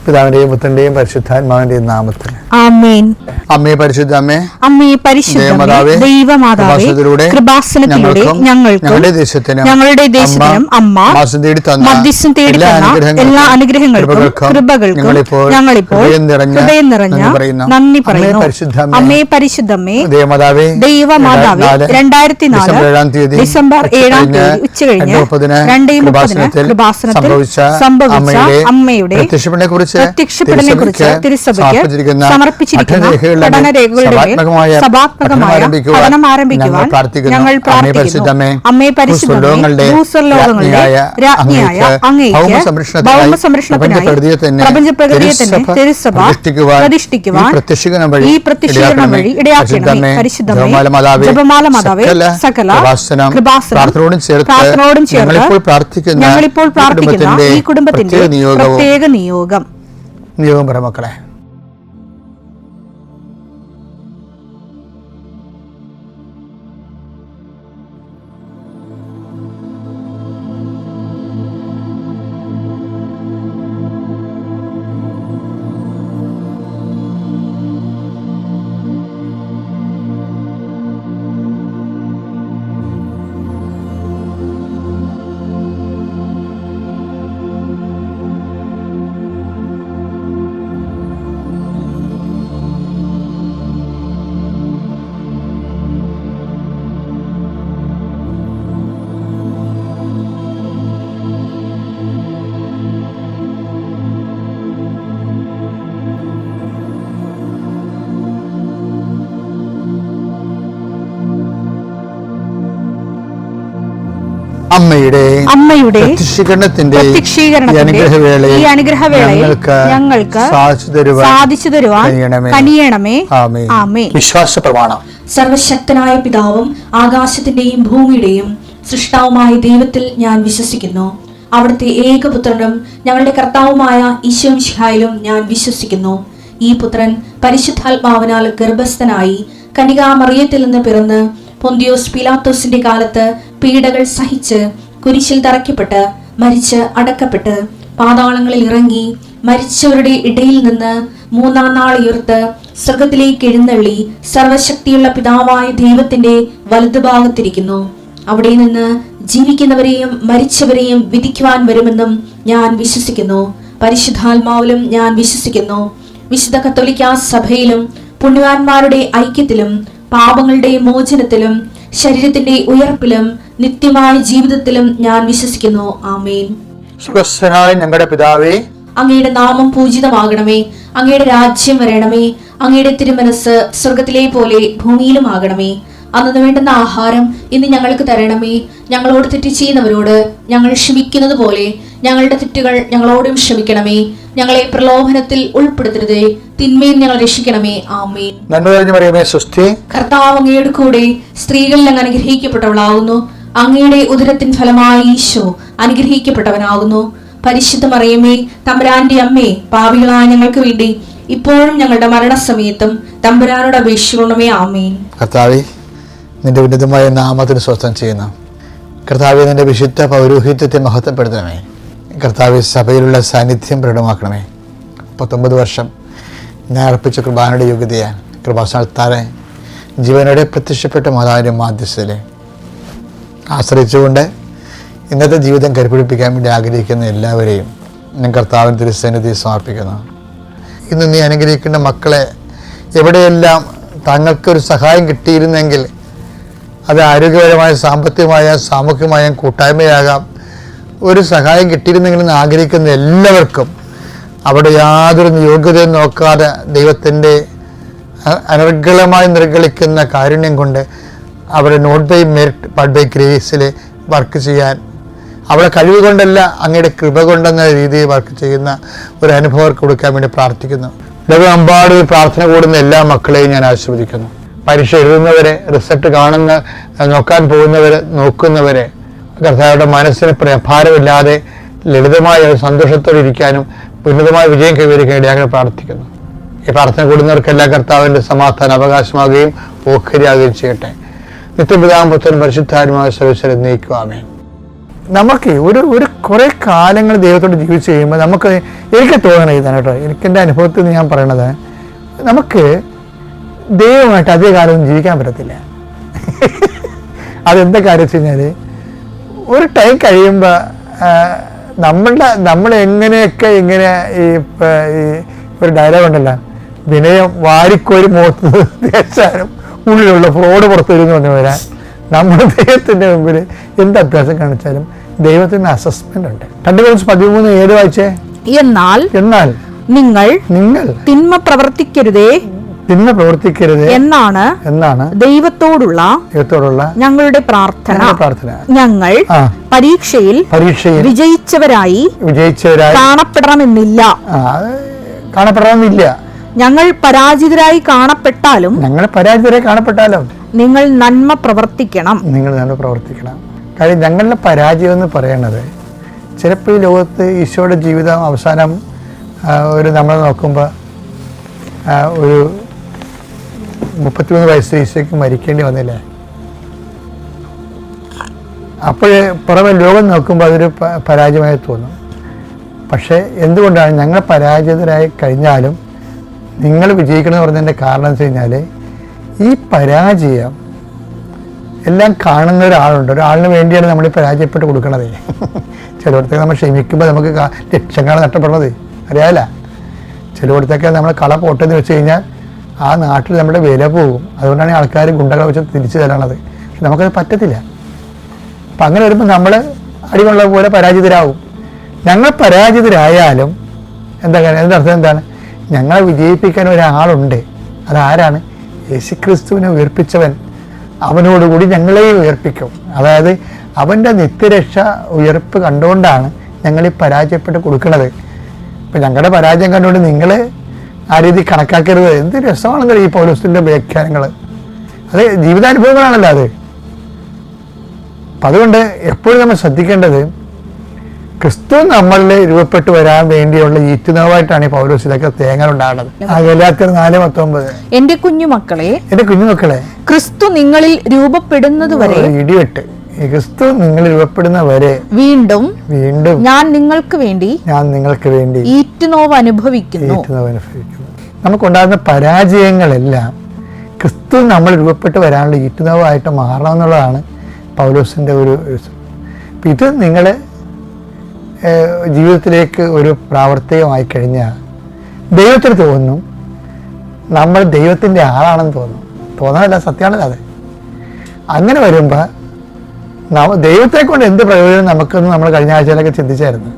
പിതാവിന്റെയും പുത്രന്റെയും പരിശുദ്ധാത്മാവിന്റെയും നാമത്തിൽ ആമേൻ. അമ്മേ പരിശുദ്ധ അമ്മേ, അമ്മേ പരിശുദ്ധ ദൈവമാതാവേ, കൃപാസനത്തിലൂടെ ഞങ്ങൾക്ക് ഞങ്ങളുടെ ദേശത്തിനും അമ്മ മധ്യസ്ഥം തേടി തന്ന എല്ലാ അനുഗ്രഹങ്ങൾക്കും കൃപകൾക്കും ഞങ്ങളിപ്പോൾ ഹൃദയം നിറഞ്ഞ നന്ദി പറയുന്നു. അമ്മേ പരിശുദ്ധമ്മേ ദൈവമാതാവേ, 2004 ഡിസംബർ 7 ഉച്ചകഴിഞ്ഞ് 2:30 കൃപാസനത്തിൽ സംഭവിച്ച അമ്മയുടെ പ്രത്യക്ഷപ്പെടലിനെക്കുറിച്ച് തിരുസഭയ്ക്ക് സമർപ്പിച്ചിരിക്കുന്ന പഠനരേഖകളുടെ സഭാത്മകമായ പഠനം ആരംഭിക്കുവാൻ ഞങ്ങൾ പ്രാർത്ഥിക്കുന്നു. അമ്മേ പരിശുദ്ധമേ, ഭൂസ്വർലോകങ്ങളുടെ രാജ്ഞിയായ അങ്ങേയ്ക്ക് ഭൗമസംരക്ഷണത്തിനായി പ്രപഞ്ചപ്രകൃതിയെ തന്നെ തിരുസഭ പ്രതിഷ്ഠിക്കുവാൻ ഈ പ്രത്യക്ഷീകരണം വഴി ഇടയാക്കണമേ. പരിശുദ്ധമേ, ജപമാല മാതാവേ, സകല കൃപാസനോടും ചേർത്ത് ഞങ്ങളിപ്പോൾ പ്രാർത്ഥിക്കുന്ന ഈ കുടുംബത്തിന്റെ പ്രത്യേക നിയോഗം മക്കളെ. അമ്മയുടെ പ്രത്യക്ഷീകരണത്തിന്റെ ഈ അനുഗ്രഹവേളയിൽ ഞങ്ങൾക്ക് സാധിച്ചു തരുവാൻ കനിയണമേ. ആമേൻ. വിശ്വാസ പ്രമാണം. സർവശക്തനായ പിതാവും ആകാശത്തിന്റെയും ഭൂമിയുടെയും സൃഷ്ടാവുമായ ദൈവത്തിൽ ഞാൻ വിശ്വസിക്കുന്നു. അവിടുത്തെ ഏകപുത്രനും ഞങ്ങളുടെ കർത്താവുമായ ഈശോ മിശിഹായിലും ഞാൻ വിശ്വസിക്കുന്നു. ഈ പുത്രൻ പരിശുദ്ധാത്മാവിനാൽ ഗർഭസ്ഥനായി കന്യകാമറിയത്തിൽ നിന്ന് പിറന്ന് പൊന്തിയോസ് പീലാത്തോസിന്റെ കാലത്ത് പീഡകൾ സഹിച്ച് കുരിശിൽ തറയ്ക്കപ്പെട്ട് മരിച്ച് അടക്കപ്പെട്ട് പാതാളങ്ങളിൽ ഇറങ്ങി മരിച്ചവരുടെ ഇടയിൽ നിന്ന് 3-ാം നാൾ ഉയർത്ത് സ്വർഗത്തിലേക്ക് എഴുന്നള്ളി സർവശക്തിയുള്ള പിതാവായ ദൈവത്തിന്റെ വലതുഭാഗത്തിരിക്കുന്നു. അവിടെ നിന്ന് ജീവിക്കുന്നവരെയും മരിച്ചവരെയും വിധിക്കുവാൻ വരുമെന്നും ഞാൻ വിശ്വസിക്കുന്നു. പരിശുദ്ധാത്മാവിലും ഞാൻ വിശ്വസിക്കുന്നു. വിശുദ്ധ കത്തോലിക്കാ സഭയിലും പുണ്യവാന്മാരുടെ ഐക്യത്തിലും പാപങ്ങളുടെ മോചനത്തിലും ശരീരത്തിന്റെ ഉയർപ്പിലും നിത്യമായ ജീവിതത്തിലും ഞാൻ വിശ്വസിക്കുന്നു. ആമേൻ. ഞങ്ങളുടെ പിതാവേ, അങ്ങയുടെ നാമം പൂജിതമാകണമേ. അങ്ങയുടെ രാജ്യം വരണമേ. അങ്ങയുടെ തിരുമനസ് സ്വർഗത്തിലെ പോലെ ഭൂമിയിലും ആകണമേ. അന്നു വേണ്ടുന്ന ആഹാരം ഇന്ന് ഞങ്ങൾക്ക് തരണമേ. ഞങ്ങളോട് തെറ്റ് ചെയ്യുന്നവരോട് ഞങ്ങൾ ക്ഷമിക്കുന്നത് പോലെ ഞങ്ങളുടെ തെറ്റുകൾ ഞങ്ങളോടും ക്ഷമിക്കണമേ. ഞങ്ങളെ പ്രലോഭനത്തിൽ ഉൾപ്പെടുത്തരുതേ, തിന്മയിൽ ഞങ്ങൾ രക്ഷിക്കണമേ. ആമേൻ. കർത്താവ് അങ്ങയുടെ കൂടെ സ്ത്രീകളിൽ അങ്ങ് അനുഗ്രഹിക്കപ്പെട്ടവളാകുന്നു. അങ്ങയുടെ ഉദരത്തിൻ ഫലമായി ഈശോ അനുഗ്രഹിക്കപ്പെട്ടവനാകുന്നു. പരിശുദ്ധ മറിയമേ, തമ്പുരാന്റെ അമ്മേ, പാപികളായ ഞങ്ങൾക്ക് വേണ്ടി ഇപ്പോഴും ഞങ്ങളുടെ മരണസമയത്തും തമ്പുരാനോട് അപേക്ഷിക്കണമേ. ആമേൻ. കർത്താവേ, നിന്റെ ഉന്നതമായ നാമത്തിന് സ്വസ്ഥം ചെയ്യുന്നു. കർത്താവേ, നിന്റെ വിശുദ്ധ പൗരോഹിത്യത്തെ മഹത്വപ്പെടുത്തണമേ. കർത്താവേ, സഭയിലുള്ള സാന്നിധ്യം പ്രകടമാക്കണമേ. 19 വർഷം ഞാൻ അർപ്പിച്ച കൃപാനയുടെ യോഗ്യതയാൽ കൃപാസ്ഥാനത്താറെ ജീവനോടെ പ്രത്യക്ഷപ്പെട്ട മാതാവിൻ്റെ മാധ്യസ്ഥതയെ ആശ്രയിച്ചുകൊണ്ട് ഇന്നത്തെ ജീവിതം കരുപിടിപ്പിക്കാൻ വേണ്ടി ആഗ്രഹിക്കുന്ന എല്ലാവരെയും ഞാൻ കർത്താവിൻ്റെ തിരുസന്നിധി സമർപ്പിക്കുന്നു. ഇന്ന് നീ അനുഗ്രഹിക്കുന്ന മക്കളെ എവിടെയെല്ലാം തങ്ങൾക്കൊരു സഹായം കിട്ടിയിരുന്നെങ്കിൽ അത് ആരോഗ്യപരമായ, സാമ്പത്തികമായ, സാമൂഹികമായ കൂട്ടായ്മയാകാം, ഒരു സഹായം കിട്ടിയിരുന്നെങ്കിൽ ആഗ്രഹിക്കുന്ന എല്ലാവർക്കും അവിടെ യാതൊരു യോഗ്യതയും നോക്കാതെ ദൈവത്തിൻ്റെ അനർഗളമായി നിർഗളിക്കുന്ന കാരുണ്യം കൊണ്ട് അവിടെ not by merit but by ഗ്രേസിൽ വർക്ക് ചെയ്യാൻ, അവിടെ കഴിവ് കൊണ്ടല്ല അങ്ങയുടെ കൃപ കൊണ്ടെന്ന രീതിയിൽ വർക്ക് ചെയ്യുന്ന ഒരു അനുഭവം കൊടുക്കാൻ വേണ്ടി പ്രാർത്ഥിക്കുന്നു. ലോകമെമ്പാടും പ്രാർത്ഥന കൂടുന്ന എല്ലാ മക്കളെയും ഞാൻ ആശീർവദിക്കുന്നു. പരീക്ഷ എഴുതുന്നവരെ, റിസൾട്ട് നോക്കാൻ പോകുന്നവരെ, നോക്കുന്നവരെ കർത്താവിന്റെ മനസ്സിന് ഭാരമില്ലാതെ ലളിതമായ സന്തോഷത്തോടെ ഇരിക്കാനും ഉന്നതമായ വിജയം കൈവരിക്കാൻ ഇടയാക്കാൻ പ്രാർത്ഥിക്കുന്നു. ഈ പ്രാർത്ഥന കൂടുന്നവർക്കെല്ലാം കർത്താവിന്റെ സമാധാനം അവകാശമാകുകയും ഓഹരിയാകുകയും ചെയ്യട്ടെ. നിത്യപിതാവും പുത്രനും പരിശുദ്ധാത്മാവുമായ സർവ്വസ്വരെ എന്നേക്കും ആമേൻ. നമുക്ക് ഒരു കുറേ കാലങ്ങൾ ദൈവത്തോട് ജീവിച്ച് കഴിയുമ്പോൾ എനിക്ക് തോന്നണം ഇതാണ് കേട്ടോ, എനിക്കെൻ്റെ അനുഭവത്തിൽ നിന്ന് ഞാൻ പറയണത്, നമുക്ക് ദൈവമായിട്ട് അധിക കാലമൊന്നും ജീവിക്കാൻ പറ്റത്തില്ല. അതെന്താ കാര്യം വെച്ച് കഴിഞ്ഞാൽ, ഒരു ടൈം കഴിയുമ്പോൾ നമ്മൾ എങ്ങനെയൊക്കെ ഇങ്ങനെ ഈ ഒരു ഡയലോഗ് ഉണ്ടല്ലോ, വിനയം വാരിക്കോരി മുഖത്ത് തേച്ചാലും ഉള്ളിലുള്ള ഫ്രോഡ് പുറത്തു വരുമെന്ന് പറഞ്ഞു വരാൻ, നമ്മൾ ദൈവത്തിൻ്റെ മുമ്പിൽ എന്ത് അഭ്യാസം കാണിച്ചാലും ദൈവത്തിന് അസസ്മെന്റ് ഉണ്ട്. 2 Corinthians 13 വായിച്ചേ. എന്നാൽ നിങ്ങൾ തിന്മ പ്രവർത്തിക്കരുതേ എന്നാണ് ദൈവത്തോടുള്ള ഞങ്ങളുടെ പ്രാർത്ഥന. ഞങ്ങൾ പരീക്ഷയിൽ വിജയിച്ചവരായി കാണപ്പെടണമെന്നില്ല. ഞങ്ങൾ പരാജിതരായി കാണപ്പെട്ടാലും നിങ്ങൾ നന്മ പ്രവർത്തിക്കണം. കാര്യം ഞങ്ങളുടെ പരാജയം എന്ന് പറയുന്നത്, ചിലപ്പോൾ ഈ ലോകത്ത് ഈശോയുടെ ജീവിതം അവസാനം നമ്മൾ നോക്കുമ്പോൾ ഒരു 33 വയസ്സ് ഈശോയ്ക്ക് മരിക്കേണ്ടി വന്നില്ലേ. അപ്പോഴേ പുറമെ ലോകം നോക്കുമ്പോൾ അതൊരു പരാജയമായി തോന്നും. പക്ഷേ എന്തുകൊണ്ടാണ് ഞങ്ങൾ പരാജിതരായി കഴിഞ്ഞാലും നിങ്ങൾ വിജയിക്കണമെന്ന് പറഞ്ഞതിൻ്റെ കാരണം എന്ന് വെച്ച് കഴിഞ്ഞാൽ, ഈ പരാജയം എല്ലാം കാണുന്ന ഒരാളിന് വേണ്ടിയാണ് നമ്മൾ ഈ പരാജയപ്പെട്ട് കൊടുക്കണത്. ചിലയിടത്തൊക്കെ നമ്മൾ ക്ഷമിക്കുമ്പോൾ നമുക്ക് ലക്ഷങ്ങളാണ് നഷ്ടപ്പെടുന്നത്, അറിയാമല്ല. ചിലയിടത്തൊക്കെ നമ്മൾ കള പോട്ടെന്ന് വെച്ച് കഴിഞ്ഞാൽ ആ നാട്ടിൽ നമ്മുടെ വില പോകും. അതുകൊണ്ടാണ് ആൾക്കാർ ഗുണ്ടകളെ വെച്ച് തിരിച്ചു തരണത്. പക്ഷെ നമുക്കത് പറ്റത്തില്ല. അപ്പം അങ്ങനെ വരുമ്പോൾ നമ്മൾ അടികൊള്ള പോലെ പരാജിതരാകും. ഞങ്ങൾ പരാജിതരായാലും അതിൻ്റെ അർത്ഥം എന്താണ്? ഞങ്ങളെ വിജയിപ്പിക്കാൻ ഒരാളുണ്ട്. അതാരാണ്? യേശുക്രിസ്തുവിനെ ഉയർപ്പിച്ചവൻ. അവനോടുകൂടി ഞങ്ങളെയും ഉയർപ്പിക്കും. അതായത് അവൻ്റെ നിത്യരക്ഷ ഉയർപ്പ് കണ്ടുകൊണ്ടാണ് ഞങ്ങൾ ഈ പരാജയപ്പെട്ട് കൊടുക്കുന്നത്. ഇപ്പം ഞങ്ങളുടെ പരാജയം കണ്ടുകൊണ്ട് നിങ്ങൾ ആ രീതി കണക്കാക്കരുത്. എന്ത് രസമാണെന്നല്ലോ ഈ പൗലോസിൻ്റെ വ്യാഖ്യാനങ്ങൾ. അത് ജീവിതാനുഭവങ്ങളാണല്ലോ അത്. അപ്പം അതുകൊണ്ട് എപ്പോഴും നമ്മൾ ശ്രദ്ധിക്കേണ്ടത്, ക്രിസ്തു നമ്മളിൽ രൂപപ്പെട്ടു വരാൻ വേണ്ടിയുള്ള ഈറ്റുനോവായിട്ടാണ് ഈ പൗലോസ് ഇതൊക്കെ തേങ്ങലുണ്ടാകുന്നത്. ഗലാത്യർ 4:19. എന്റെ കുഞ്ഞുമക്കളെ ക്രിസ്തു നിങ്ങളിൽ രൂപപ്പെടുന്നത് വരെ ഇടിവെട്ട് ക്രിസ്തു നിങ്ങൾ രൂപപ്പെടുന്ന വരെ വീണ്ടും ഞാൻ നിങ്ങൾക്ക് വേണ്ടി ഈറ്റുനോവ് അനുഭവിക്കുന്നു. നമുക്കുണ്ടാകുന്ന പരാജയങ്ങളെല്ലാം ക്രിസ്തു നമ്മൾ രൂപപ്പെട്ട് വരാനുള്ള ഈറ്റുനോവായിട്ട് മാറണം എന്നുള്ളതാണ് പൗലോസിൻ്റെ ഒരു. ഇത് നിങ്ങൾ ജീവിതത്തിലേക്ക് ഒരു പ്രാവർത്തികമായി കഴിഞ്ഞാൽ ദൈവത്തിന് തോന്നും നമ്മൾ ദൈവത്തിൻ്റെ ആളാണെന്ന് തോന്നാനല്ല, സത്യമാണല്ലോ അത്. അങ്ങനെ വരുമ്പോൾ ദൈവത്തെ കൊണ്ട് എന്ത് പ്രയോജനം നമുക്കെന്ന് നമ്മൾ കഴിഞ്ഞ ആഴ്ചയിലൊക്കെ ചിന്തിച്ചായിരുന്നു.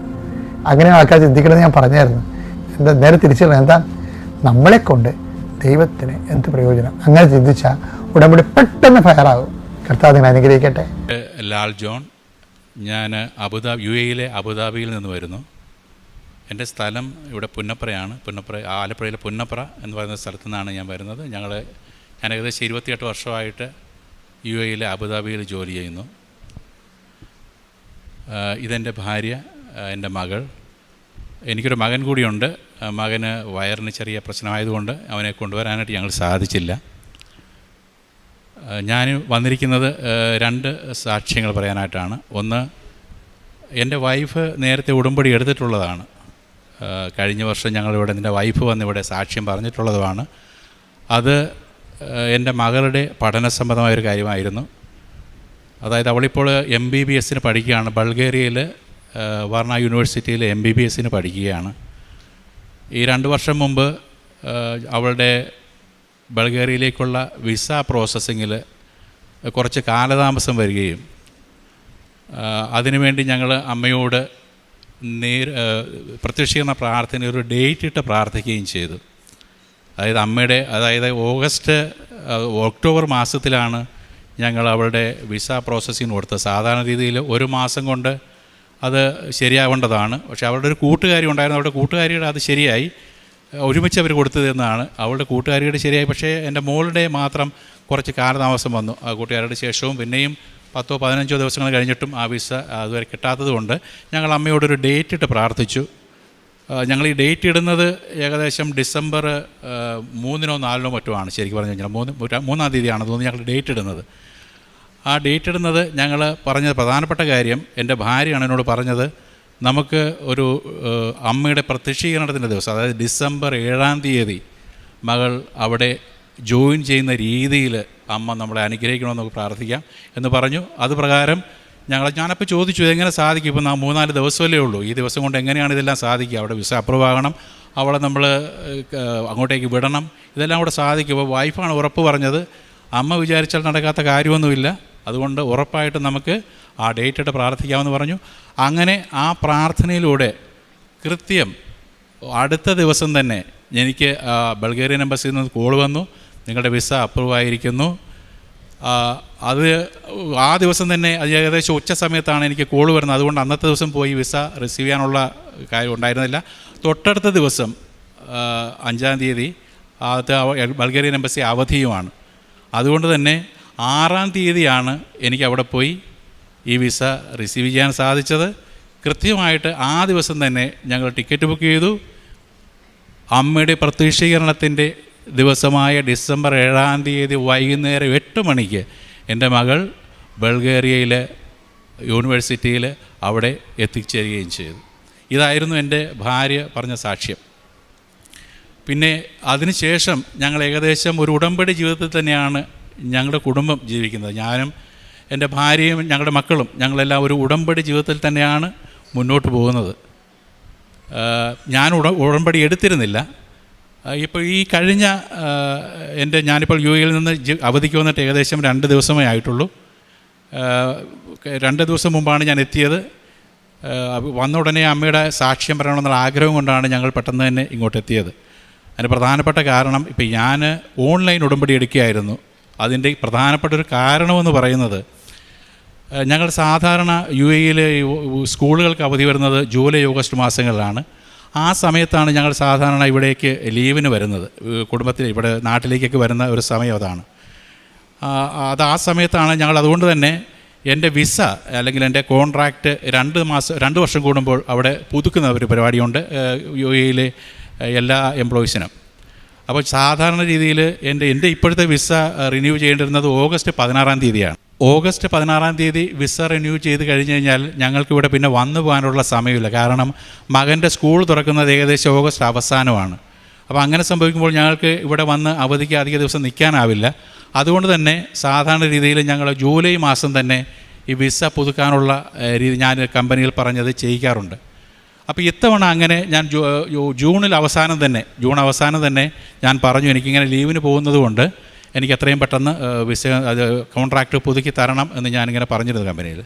അങ്ങനെ ആൾക്കാർ ചിന്തിക്കണമെന്ന് ഞാൻ പറഞ്ഞായിരുന്നു. നേരെ തിരിച്ചിടണം, എന്താ നമ്മളെ കൊണ്ട് ദൈവത്തിന് എന്ത് പ്രയോജനം? അങ്ങനെ ചിന്തിച്ചാൽ ഉടമ്പടി പെട്ടെന്ന് ഫയറാകും. കർത്താവ് നിങ്ങൾ അനുഗ്രഹിക്കട്ടെ. ലാൽ ജോൺ, ഞാൻ UAE അബുദാബിയിൽ നിന്ന് വരുന്നു. എൻ്റെ സ്ഥലം ഇവിടെ പുന്നപ്രയാണ്. ആലപ്പുഴയിലെ പുന്നപ്ര എന്ന് പറയുന്ന സ്ഥലത്തു നിന്നാണ് ഞാൻ വരുന്നത്. ഞാൻ ഏകദേശം 28 വർഷമായിട്ട് UAE അബുദാബിയിൽ ജോലി ചെയ്യുന്നു. ഇതെൻ്റെ ഭാര്യ, എൻ്റെ മകൾ. എനിക്കൊരു മകൻ കൂടിയുണ്ട്. മകന് വയറിന് ചെറിയ പ്രശ്നമായതുകൊണ്ട് അവനെ കൊണ്ടുവരാനായിട്ട് ഞങ്ങൾ സാധിച്ചില്ല. ഞാൻ വന്നിരിക്കുന്നത് 2 സാക്ഷ്യങ്ങൾ പറയാനായിട്ടാണ്. ഒന്ന്, എൻ്റെ വൈഫ് നേരത്തെ ഉടമ്പടി എടുത്തിട്ടുള്ളതാണ്. കഴിഞ്ഞ വർഷം ഞങ്ങളിവിടെ എൻ്റെ വൈഫ് വന്നിവിടെ സാക്ഷ്യം പറഞ്ഞിട്ടുള്ളതുമാണ്. അത് എൻ്റെ മകളുടെ പഠന സംബന്ധമായൊരു കാര്യമായിരുന്നു. അതായത് അവളിപ്പോൾ MBBS പഠിക്കുകയാണ്. ബൾഗേറിയയിൽ വർണ യൂണിവേഴ്സിറ്റിയിൽ MBBS പഠിക്കുകയാണ്. ഈ 2 വർഷം മുമ്പ് അവളുടെ ബൾഗേറിയയിലേക്കുള്ള വിസ പ്രോസസ്സിങ്ങിൽ കുറച്ച് കാലതാമസം വരികയും അതിനുവേണ്ടി ഞങ്ങൾ അമ്മയോട് പ്രത്യക്ഷീകരണ പ്രാർത്ഥന ഒരു ഡേറ്റ് ഇട്ട് പ്രാർത്ഥിക്കുകയും ചെയ്തു. അതായത് ഒക്ടോബർ മാസത്തിലാണ് ഞങ്ങൾ അവളുടെ വിസ പ്രോസസ്സിങ് കൊടുത്തത്. സാധാരണ രീതിയിൽ 1 മാസം കൊണ്ട് അത് ശരിയാവേണ്ടതാണ്. പക്ഷേ അവളുടെ ഒരു കൂട്ടുകാരി ഉണ്ടായിരുന്നു. അവളുടെ കൂട്ടുകാരിയുടെ അത് ശരിയായി, ഒരുമിച്ച് അവർ കൊടുത്തതെന്നാണ്. അവളുടെ കൂട്ടുകാരിയുടെ ശരിയായി. പക്ഷേ എൻ്റെ മോളുടെ മാത്രം കുറച്ച് കാലതാമസം വന്നു. ആ കൂട്ടുകാരുടെ ശേഷവും പിന്നെയും 10-15 ദിവസങ്ങൾ കഴിഞ്ഞിട്ടും ആ വിസ അതുവരെ കിട്ടാത്തത് കൊണ്ട് ഞങ്ങൾ അമ്മയോടൊരു ഡേറ്റ് ഇട്ട് പ്രാർത്ഥിച്ചു. ഞങ്ങൾ ഈ ഡേറ്റ് ഇടുന്നത് ഏകദേശം ഡിസംബർ 3-4 മറ്റുമാണ്. ശരിക്കും പറഞ്ഞു കഴിഞ്ഞാൽ 3-ാം തീയതിയാണ് തോന്നുന്നു ഞങ്ങൾ ഡേറ്റ് ഇടുന്നത്. ആ ഡേറ്റ് ഇടുന്നത് ഞങ്ങൾ പറഞ്ഞത് പ്രധാനപ്പെട്ട കാര്യം, എൻ്റെ ഭാര്യയാണ് എന്നോട് പറഞ്ഞത്, നമുക്ക് ഒരു അമ്മയുടെ പ്രത്യക്ഷീകരണത്തിൻ്റെ ദിവസം, അതായത് ഡിസംബർ 7-ാം തീയതി മകൾ അവിടെ ജോയിൻ ചെയ്യുന്ന രീതിയിൽ അമ്മ നമ്മളെ അനുഗ്രഹിക്കണമെന്ന് നമുക്ക് പ്രാർത്ഥിക്കാം എന്ന് പറഞ്ഞു. അത് പ്രകാരം ഞാനപ്പോൾ ചോദിച്ചു, ഇതെങ്ങനെ സാധിക്കും? ഇപ്പോൾ 3-4 ദിവസമല്ലേ ഉള്ളൂ, ഈ ദിവസം കൊണ്ട് എങ്ങനെയാണ് ഇതെല്ലാം സാധിക്കുക? അവിടെ വിസ അപ്രൂവ് ആകണം, അവളെ നമ്മൾ അങ്ങോട്ടേക്ക് വിടണം, ഇതെല്ലാം കൂടെ സാധിക്കും. അപ്പോൾ വൈഫാണ് ഉറപ്പ് പറഞ്ഞത്, അമ്മ വിചാരിച്ചാൽ നടക്കാത്ത കാര്യമൊന്നുമില്ല, അതുകൊണ്ട് ഉറപ്പായിട്ട് നമുക്ക് ആ ഡേറ്റ് ഇട്ട് പ്രാർത്ഥിക്കാമെന്ന് പറഞ്ഞു. അങ്ങനെ ആ പ്രാർത്ഥനയിലൂടെ കൃത്യം അടുത്ത ദിവസം തന്നെ എനിക്ക് ബൾഗേറിയൻ എംബസിയിൽ നിന്ന് കോൾ വന്നു, നിങ്ങളുടെ വിസ അപ്രൂവ് ആയിരിക്കുന്നു. അത് ആ ദിവസം തന്നെ, അത് ഏകദേശം ഉച്ച സമയത്താണ് എനിക്ക് കോൾ വരുന്നത്. അതുകൊണ്ട് അന്നത്തെ ദിവസം പോയി വിസ റിസീവ് ചെയ്യാനുള്ള കാര്യം ഉണ്ടായിരുന്നില്ല. തൊട്ടടുത്ത ദിവസം 5-ാം തീയതി അത് ബൾഗേറിയൻ എംബസി അവധിയുമാണ്. അതുകൊണ്ട് തന്നെ 6-ാം തീയതിയാണ് എനിക്ക് അവിടെ പോയി ഈ വിസ റിസീവ് ചെയ്യാൻ സാധിച്ചത്. കൃത്യമായിട്ട് ആ ദിവസം തന്നെ ഞങ്ങൾ ടിക്കറ്റ് ബുക്ക് ചെയ്തു. അമ്മയുടെ പ്രത്യക്ഷീകരണത്തിൻ്റെ ദിവസമായ ഡിസംബർ 7-ാം തീയതി വൈകുന്നേരം 8 മണിക്ക് എൻ്റെ മകൾ ബൾഗേറിയയിലെ യൂണിവേഴ്സിറ്റിയിൽ അവിടെ എത്തിച്ചേരുകയും ചെയ്തു. ഇതായിരുന്നു എൻ്റെ ഭാര്യ പറഞ്ഞ സാക്ഷ്യം. പിന്നെ അതിനുശേഷം ഞങ്ങൾ ഏകദേശം ഒരു ഉടമ്പടി ജീവിതത്തിൽ തന്നെയാണ് ഞങ്ങളുടെ കുടുംബം ജീവിക്കുന്നത്. ഞാനും എൻ്റെ ഭാര്യയും ഞങ്ങളുടെ മക്കളും ഞങ്ങളെല്ലാം ഒരു ഉടമ്പടി ജീവിതത്തിൽ തന്നെയാണ് മുന്നോട്ട് പോകുന്നത്. ഞാൻ ഉടമ്പടി എടുത്തിരുന്നില്ല. ഇപ്പോൾ ഈ കഴിഞ്ഞ ഞാനിപ്പോൾ യിൽ നിന്ന് അവധിക്ക് വന്നിട്ട് ഏകദേശം 2 ദിവസമേ ആയിട്ടുള്ളൂ. 2 ദിവസം മുമ്പാണ് ഞാൻ എത്തിയത്. വന്ന ഉടനെ അമ്മയുടെ സാക്ഷ്യം പറയണമെന്നുള്ള ആഗ്രഹം കൊണ്ടാണ് ഞങ്ങൾ പെട്ടെന്ന് തന്നെ ഇങ്ങോട്ട് എത്തിയത്. അതിന് പ്രധാനപ്പെട്ട കാരണം, ഇപ്പോൾ ഞാൻ ഓൺലൈൻ ഉടമ്പടി എടുക്കുകയായിരുന്നു. അതിൻ്റെ പ്രധാനപ്പെട്ട ഒരു കാരണമെന്ന് പറയുന്നത്, ഞങ്ങൾ സാധാരണ യിൽ സ്കൂളുകൾക്ക് അവധി വരുന്നത് ജൂലൈ ഓഗസ്റ്റ് മാസങ്ങളിലാണ്. ആ സമയത്താണ് ഞങ്ങൾ സാധാരണ ഇവിടേക്ക് ലീവിന് വരുന്നത്, കുടുംബത്തിൽ ഇവിടെ നാട്ടിലേക്കൊക്കെ വരുന്ന ഒരു സമയം അതാണ്. ആ സമയത്താണ് ഞങ്ങൾ, അതുകൊണ്ട് തന്നെ എൻ്റെ വിസ അല്ലെങ്കിൽ എൻ്റെ കോൺട്രാക്റ്റ് 2 വർഷം കൂടുമ്പോൾ അവിടെ പുതുക്കുന്ന ഒരു പരിപാടിയുണ്ട് യിലെ എല്ലാ എംപ്ലോയീസിനും. അപ്പോൾ സാധാരണ രീതിയിൽ എൻ്റെ ഇപ്പോഴത്തെ വിസ റിന്യൂ ചെയ്യേണ്ടിരുന്നത് ഓഗസ്റ്റ് 16-ാം തീയതിയാണ്. ഓഗസ്റ്റ് 16-ാം തീയതി വിസ റിന്യൂ ചെയ്ത് കഴിഞ്ഞ് കഴിഞ്ഞാൽ ഞങ്ങൾക്കിവിടെ പിന്നെ വന്നു പോകാനുള്ള സമയമില്ല. കാരണം മകൻ്റെ സ്കൂൾ തുറക്കുന്നത് ഏകദേശം ഓഗസ്റ്റ് അവസാനമാണ്. അപ്പോൾ അങ്ങനെ സംഭവിക്കുമ്പോൾ ഞങ്ങൾക്ക് ഇവിടെ വന്ന് അവധിക്ക് അധിക ദിവസം നിൽക്കാനാവില്ല. അതുകൊണ്ട് തന്നെ സാധാരണ രീതിയിൽ ഞങ്ങൾ ജൂലൈ മാസം തന്നെ ഈ വിസ പുതുക്കാനുള്ള രീതി ഞാൻ കമ്പനിയിൽ പറഞ്ഞത് ചെയ്യിക്കാറുണ്ട്. അപ്പോൾ ഇത്തവണ അങ്ങനെ ഞാൻ ജൂൺ അവസാനം തന്നെ ഞാൻ പറഞ്ഞു, എനിക്കിങ്ങനെ ലീവിന് പോകുന്നത് കൊണ്ട് എനിക്ക് എത്രയും പെട്ടെന്ന് വിസ കോൺട്രാക്റ്റ് പുതുക്കി തരണം എന്ന് ഞാനിങ്ങനെ പറഞ്ഞിരുന്നു കമ്പനിയിൽ.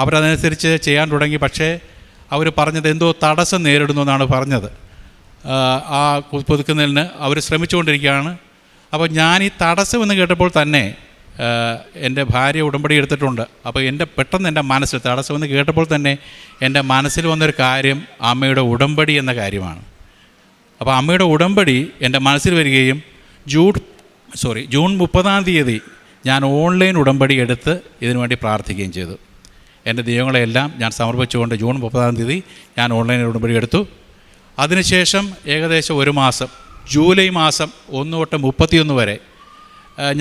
അവരതനുസരിച്ച് ചെയ്യാൻ തുടങ്ങി. പക്ഷേ അവർ പറഞ്ഞത് എന്തോ തടസ്സം നേരിടുന്നു എന്നാണ് പറഞ്ഞത്. ആ പുതുക്കുന്നതിന് അവർ ശ്രമിച്ചുകൊണ്ടിരിക്കുകയാണ്. അപ്പോൾ ഞാൻ ഈ തടസ്സമെന്ന് കേട്ടപ്പോൾ തന്നെ എൻ്റെ ഭാര്യ ഉടമ്പടി എടുത്തിട്ടുണ്ട്. അപ്പോൾ പെട്ടെന്ന് എൻ്റെ മനസ്സിൽ തടസ്സമെന്ന് കേട്ടപ്പോൾ തന്നെ എൻ്റെ മനസ്സിൽ വന്നൊരു കാര്യം അമ്മയുടെ ഉടമ്പടി എന്ന കാര്യമാണ്. അപ്പോൾ അമ്മയുടെ ഉടമ്പടി എൻ്റെ മനസ്സിൽ വരികയും ജൂൺ 30-ാം തീയതി ഞാൻ ഓൺലൈൻ ഉടമ്പടി എടുത്ത് ഇതിനു വേണ്ടി പ്രാർത്ഥിക്കുകയും ചെയ്തു. എൻ്റെ ദൈവങ്ങളെല്ലാം ഞാൻ സമർപ്പിച്ചുകൊണ്ട് ജൂൺ 30-ാം തീയതി ഞാൻ ഓൺലൈൻ ഉടമ്പടി എടുത്തു. അതിനുശേഷം ഏകദേശം 1 മാസം, ജൂലൈ മാസം 1 തൊട്ട് 31 വരെ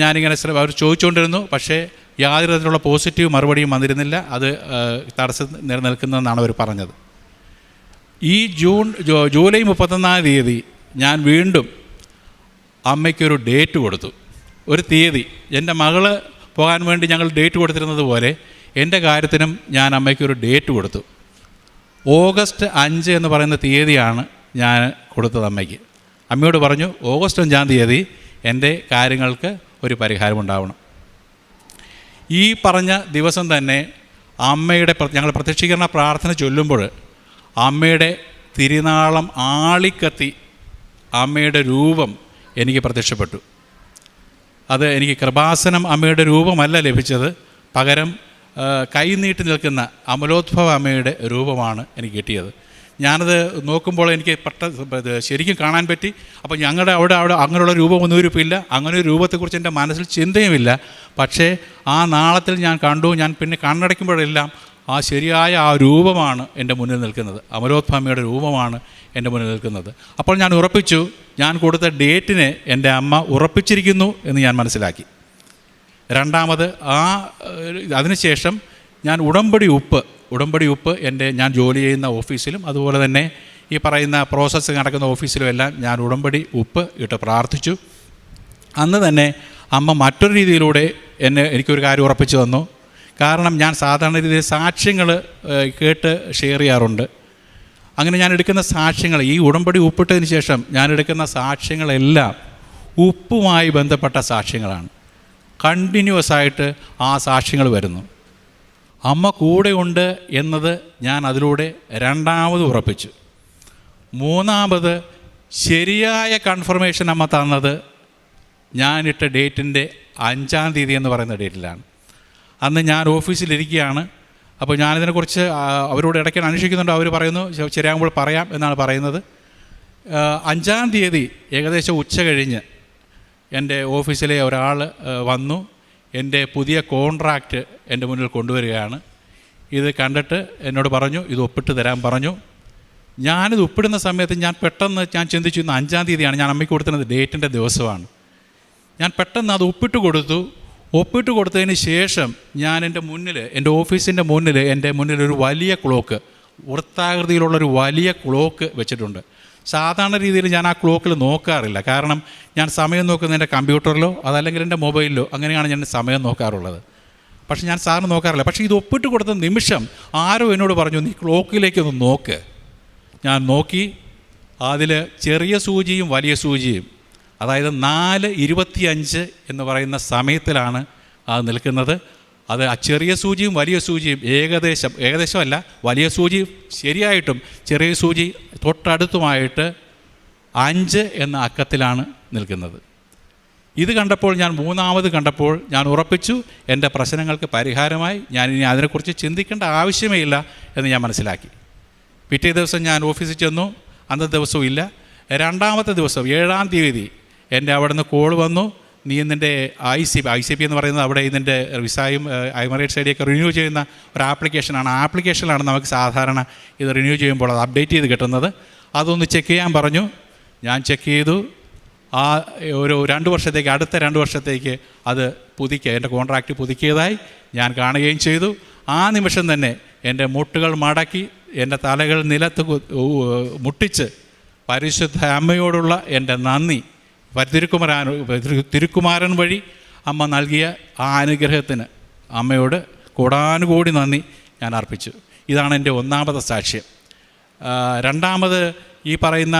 ഞാനിങ്ങനെ അവർ ചോദിച്ചുകൊണ്ടിരുന്നു. പക്ഷേ യാതൊരു തരത്തിലുള്ള പോസിറ്റീവ് മറുപടിയും വന്നിരുന്നില്ല. അത് തടസ്സം നിലനിൽക്കുന്നതെന്നാണ് അവർ പറഞ്ഞത്. ഈ ജൂലൈ 31-ാം തീയതി ഞാൻ വീണ്ടും അമ്മയ്ക്കൊരു ഡേറ്റ് കൊടുത്തു, ഒരു തീയതി. എൻ്റെ മകൾ പോകാൻ വേണ്ടി ഞങ്ങൾ ഡേറ്റ് കൊടുത്തിരുന്നത് പോലെ എൻ്റെ കാര്യത്തിനും ഞാൻ അമ്മയ്ക്കൊരു ഡേറ്റ് കൊടുത്തു. ഓഗസ്റ്റ് 5 എന്ന് പറയുന്ന തീയതിയാണ് ഞാൻ കൊടുത്തത് അമ്മയ്ക്ക്. അമ്മയോട് പറഞ്ഞു, ഓഗസ്റ്റ് 5-ാം തീയതി എൻ്റെ കാര്യങ്ങൾക്ക് ഒരു പരിഹാരമുണ്ടാവണം. ഈ പറഞ്ഞ ദിവസം തന്നെ അമ്മയുടെ ഞങ്ങൾ പ്രത്യക്ഷീകരണ പ്രാർത്ഥന ചൊല്ലുമ്പോൾ അമ്മയുടെ തിരുനാളം ആളിക്കത്തി അമ്മയുടെ രൂപം എനിക്ക് പ്രത്യക്ഷപ്പെട്ടു. അത് എനിക്ക് കൃപാസനം അമ്മയുടെ രൂപമല്ല ലഭിച്ചത്, പകരം കൈനീട്ടി നിൽക്കുന്ന അമലോദ്ഭവ അമ്മയുടെ രൂപമാണ് എനിക്ക് കിട്ടിയത്. ഞാനത് നോക്കുമ്പോൾ എനിക്ക് ശരിക്കും കാണാൻ പറ്റി. അപ്പോൾ ഞങ്ങളുടെ അവിടെ അങ്ങനെയുള്ള രൂപമൊന്നും ഇരിപ്പില്ല, അങ്ങനെ ഒരു രൂപത്തെക്കുറിച്ച് എൻ്റെ മനസ്സിൽ ചിന്തയുമില്ല. പക്ഷേ ആ നാളത്തിൽ ഞാൻ കണ്ടു. ഞാൻ പിന്നെ കണ്ണടയ്ക്കുമ്പോഴെല്ലാം ആ ശരിയായ ആ രൂപമാണ് എൻ്റെ മുന്നിൽ നിൽക്കുന്നത്, അമലോദ്ഭവമ്മയുടെ രൂപമാണ് എൻ്റെ മുന്നിൽ നിൽക്കുന്നത്. അപ്പോൾ ഞാൻ ഉറപ്പിച്ചു, ഞാൻ കൊടുത്ത ഡേറ്റിനെ എൻ്റെ അമ്മ ഉറപ്പിച്ചിരിക്കുന്നു എന്ന് ഞാൻ മനസ്സിലാക്കി. രണ്ടാമത് അതിനുശേഷം ഞാൻ ഉടമ്പടി ഉപ്പ് ഞാൻ ജോലി ചെയ്യുന്ന ഓഫീസിലും അതുപോലെ തന്നെ ഈ പറയുന്ന പ്രോസസ്സ് നടക്കുന്ന ഓഫീസിലും എല്ലാം ഞാൻ ഉടമ്പടി ഉപ്പ് ഇട്ട് പ്രാർത്ഥിച്ചു. അന്ന് തന്നെ അമ്മ മറ്റൊരു രീതിയിലൂടെ എനിക്കൊരു കാര്യം ഉറപ്പിച്ചു തന്നു. കാരണം ഞാൻ സാധാരണ രീതിയിൽ സാക്ഷ്യങ്ങൾ കേട്ട് ഷെയർ ചെയ്യാറുണ്ട്. അങ്ങനെ ഞാൻ എടുക്കുന്ന സാക്ഷ്യങ്ങൾ, ഈ ഉടമ്പടി ഉപ്പിട്ടതിന് ശേഷം ഞാൻ എടുക്കുന്ന സാക്ഷ്യങ്ങളെല്ലാം ഉപ്പുമായി ബന്ധപ്പെട്ട സാക്ഷ്യങ്ങളാണ്. കണ്ടിന്യൂസ് ആയിട്ട് ആ സാക്ഷ്യങ്ങൾ വരുന്നു. അമ്മ കൂടെ ഉണ്ട് എന്നത് ഞാൻ അതിലൂടെ രണ്ടാമത് ഉറപ്പിച്ചു. മൂന്നാമത് ശരിയായ കൺഫർമേഷൻ അമ്മ തന്നത് ഞാനിട്ട ഡേറ്റിൻ്റെ 5-ാം തീയതി എന്ന് പറയുന്ന ഡേറ്റിലാണ്. അന്ന് ഞാൻ ഓഫീസിലിരിക്കുകയാണ്. അപ്പോൾ ഞാനിതിനെക്കുറിച്ച് അവരോട് ഇടയ്ക്ക് അന്വേഷിക്കുന്നുണ്ട്. അവർ പറയുന്നു ശരിയാകുമ്പോൾ പറയാം എന്നാണ് പറയുന്നത്. 5-ാം തീയതി ഏകദേശം ഉച്ച കഴിഞ്ഞ് എൻ്റെ ഓഫീസിലെ ഒരാൾ വന്നു എൻ്റെ പുതിയ കോൺട്രാക്റ്റ് എൻ്റെ മുന്നിൽ കൊണ്ടുവരികയാണ്. ഇത് കണ്ടിട്ട് എന്നോട് പറഞ്ഞു ഇത് ഒപ്പിട്ട് തരാൻ പറഞ്ഞു. ഞാനിത് ഒപ്പിടുന്ന സമയത്ത് ഞാൻ പെട്ടെന്ന് ചിന്തിച്ചു ഇന്ന് 5-ാം തീയതിയാണ്, ഞാൻ അമ്മയ്ക്ക് കൊടുത്തിരുന്നത് ഡേറ്റിൻ്റെ ദിവസമാണ്. ഞാൻ പെട്ടെന്ന് അത് ഒപ്പിട്ട് കൊടുത്തതിന് ശേഷം ഞാൻ എൻ്റെ ഓഫീസിൻ്റെ മുന്നിൽ ഒരു വലിയ ക്ലോക്ക്, വൃത്താകൃതിയിലുള്ളൊരു വലിയ ക്ലോക്ക് വെച്ചിട്ടുണ്ട്. സാധാരണ രീതിയിൽ ഞാൻ ആ ക്ലോക്കിൽ നോക്കാറില്ല. കാരണം ഞാൻ സമയം നോക്കുന്നത് എൻ്റെ കമ്പ്യൂട്ടറിലോ അതല്ലെങ്കിൽ എൻ്റെ മൊബൈലിലോ അങ്ങനെയാണ് ഞാൻ സമയം നോക്കാറുള്ളത്. പക്ഷേ ഞാൻ സാറിന് നോക്കാറില്ല. പക്ഷേ ഇത് ഒപ്പിട്ട് കൊടുത്ത നിമിഷം ആരോ എന്നോട് പറഞ്ഞു നീ ക്ലോക്കിലേക്കൊന്ന് നോക്ക്. ഞാൻ നോക്കി. അതിൽ ചെറിയ സൂചിയും വലിയ സൂചിയും, അതായത് 4:25 എന്ന് പറയുന്ന സമയത്തിലാണ് അത് നിൽക്കുന്നത്. അത് ആ ചെറിയ സൂചിയും വലിയ സൂചിയും ഏകദേശമല്ല, വലിയ സൂചി ശരിയായിട്ടും ചെറിയ സൂചി തൊട്ടടുത്തുമായിട്ട് 5 എന്ന അക്കത്തിലാണ് നിൽക്കുന്നത്. ഇത് കണ്ടപ്പോൾ മൂന്നാമത് കണ്ടപ്പോൾ ഞാൻ ഉറപ്പിച്ചു എൻ്റെ പ്രശ്നങ്ങൾക്ക് പരിഹാരമായി. ഞാനിനി അതിനെക്കുറിച്ച് ചിന്തിക്കേണ്ട ആവശ്യമേ ഇല്ല എന്ന് ഞാൻ മനസ്സിലാക്കി. പിറ്റേ ദിവസം ഞാൻ ഓഫീസിൽ ചെന്നു. അന്നത്തെ ദിവസവും ഇല്ല. രണ്ടാമത്തെ ദിവസം 7-ാം തീയതി എൻ്റെ അവിടെ നിന്ന് കോൾ വന്നു. നീ നിൻ്റെ ICP എന്ന് പറയുന്നത് അവിടെ ഇതിൻ്റെ വിസയും എമിറേറ്റ്സ് ഐഡിയൊക്കെ റിന്യൂ ചെയ്യുന്ന ഒരു ആപ്ലിക്കേഷനാണ്. ആ ആപ്ലിക്കേഷനിലാണ് നമുക്ക് സാധാരണ ഇത് റിന്യൂ ചെയ്യുമ്പോൾ അത് അപ്ഡേറ്റ് ചെയ്ത് കിട്ടുന്നത്. അതൊന്ന് ചെക്ക് ചെയ്യാൻ പറഞ്ഞു. ഞാൻ ചെക്ക് ചെയ്തു. ആ ഒരു 2 വർഷത്തേക്ക്, അടുത്ത 2 വർഷത്തേക്ക് അത് എൻ്റെ കോൺട്രാക്റ്റ് പുതുക്കിയതായി ഞാൻ കാണുകയും ചെയ്തു. ആ നിമിഷം തന്നെ എൻ്റെ മുട്ടുകൾ മടക്കി എൻ്റെ തലകൾ നിലത്ത് മുട്ടിച്ച് പരിശുദ്ധ അമ്മയോടുള്ള എൻ്റെ നന്ദി, തിരുക്കുമാരൻ വഴി അമ്മ നൽകിയ ആ അനുഗ്രഹത്തിന് അമ്മയോട് കോടാനുകോടി നന്ദി ഞാൻ അർപ്പിച്ചു. ഇതാണ് എൻ്റെ ഒന്നാമത്തെ സാക്ഷ്യം. രണ്ടാമത് ഈ പറയുന്ന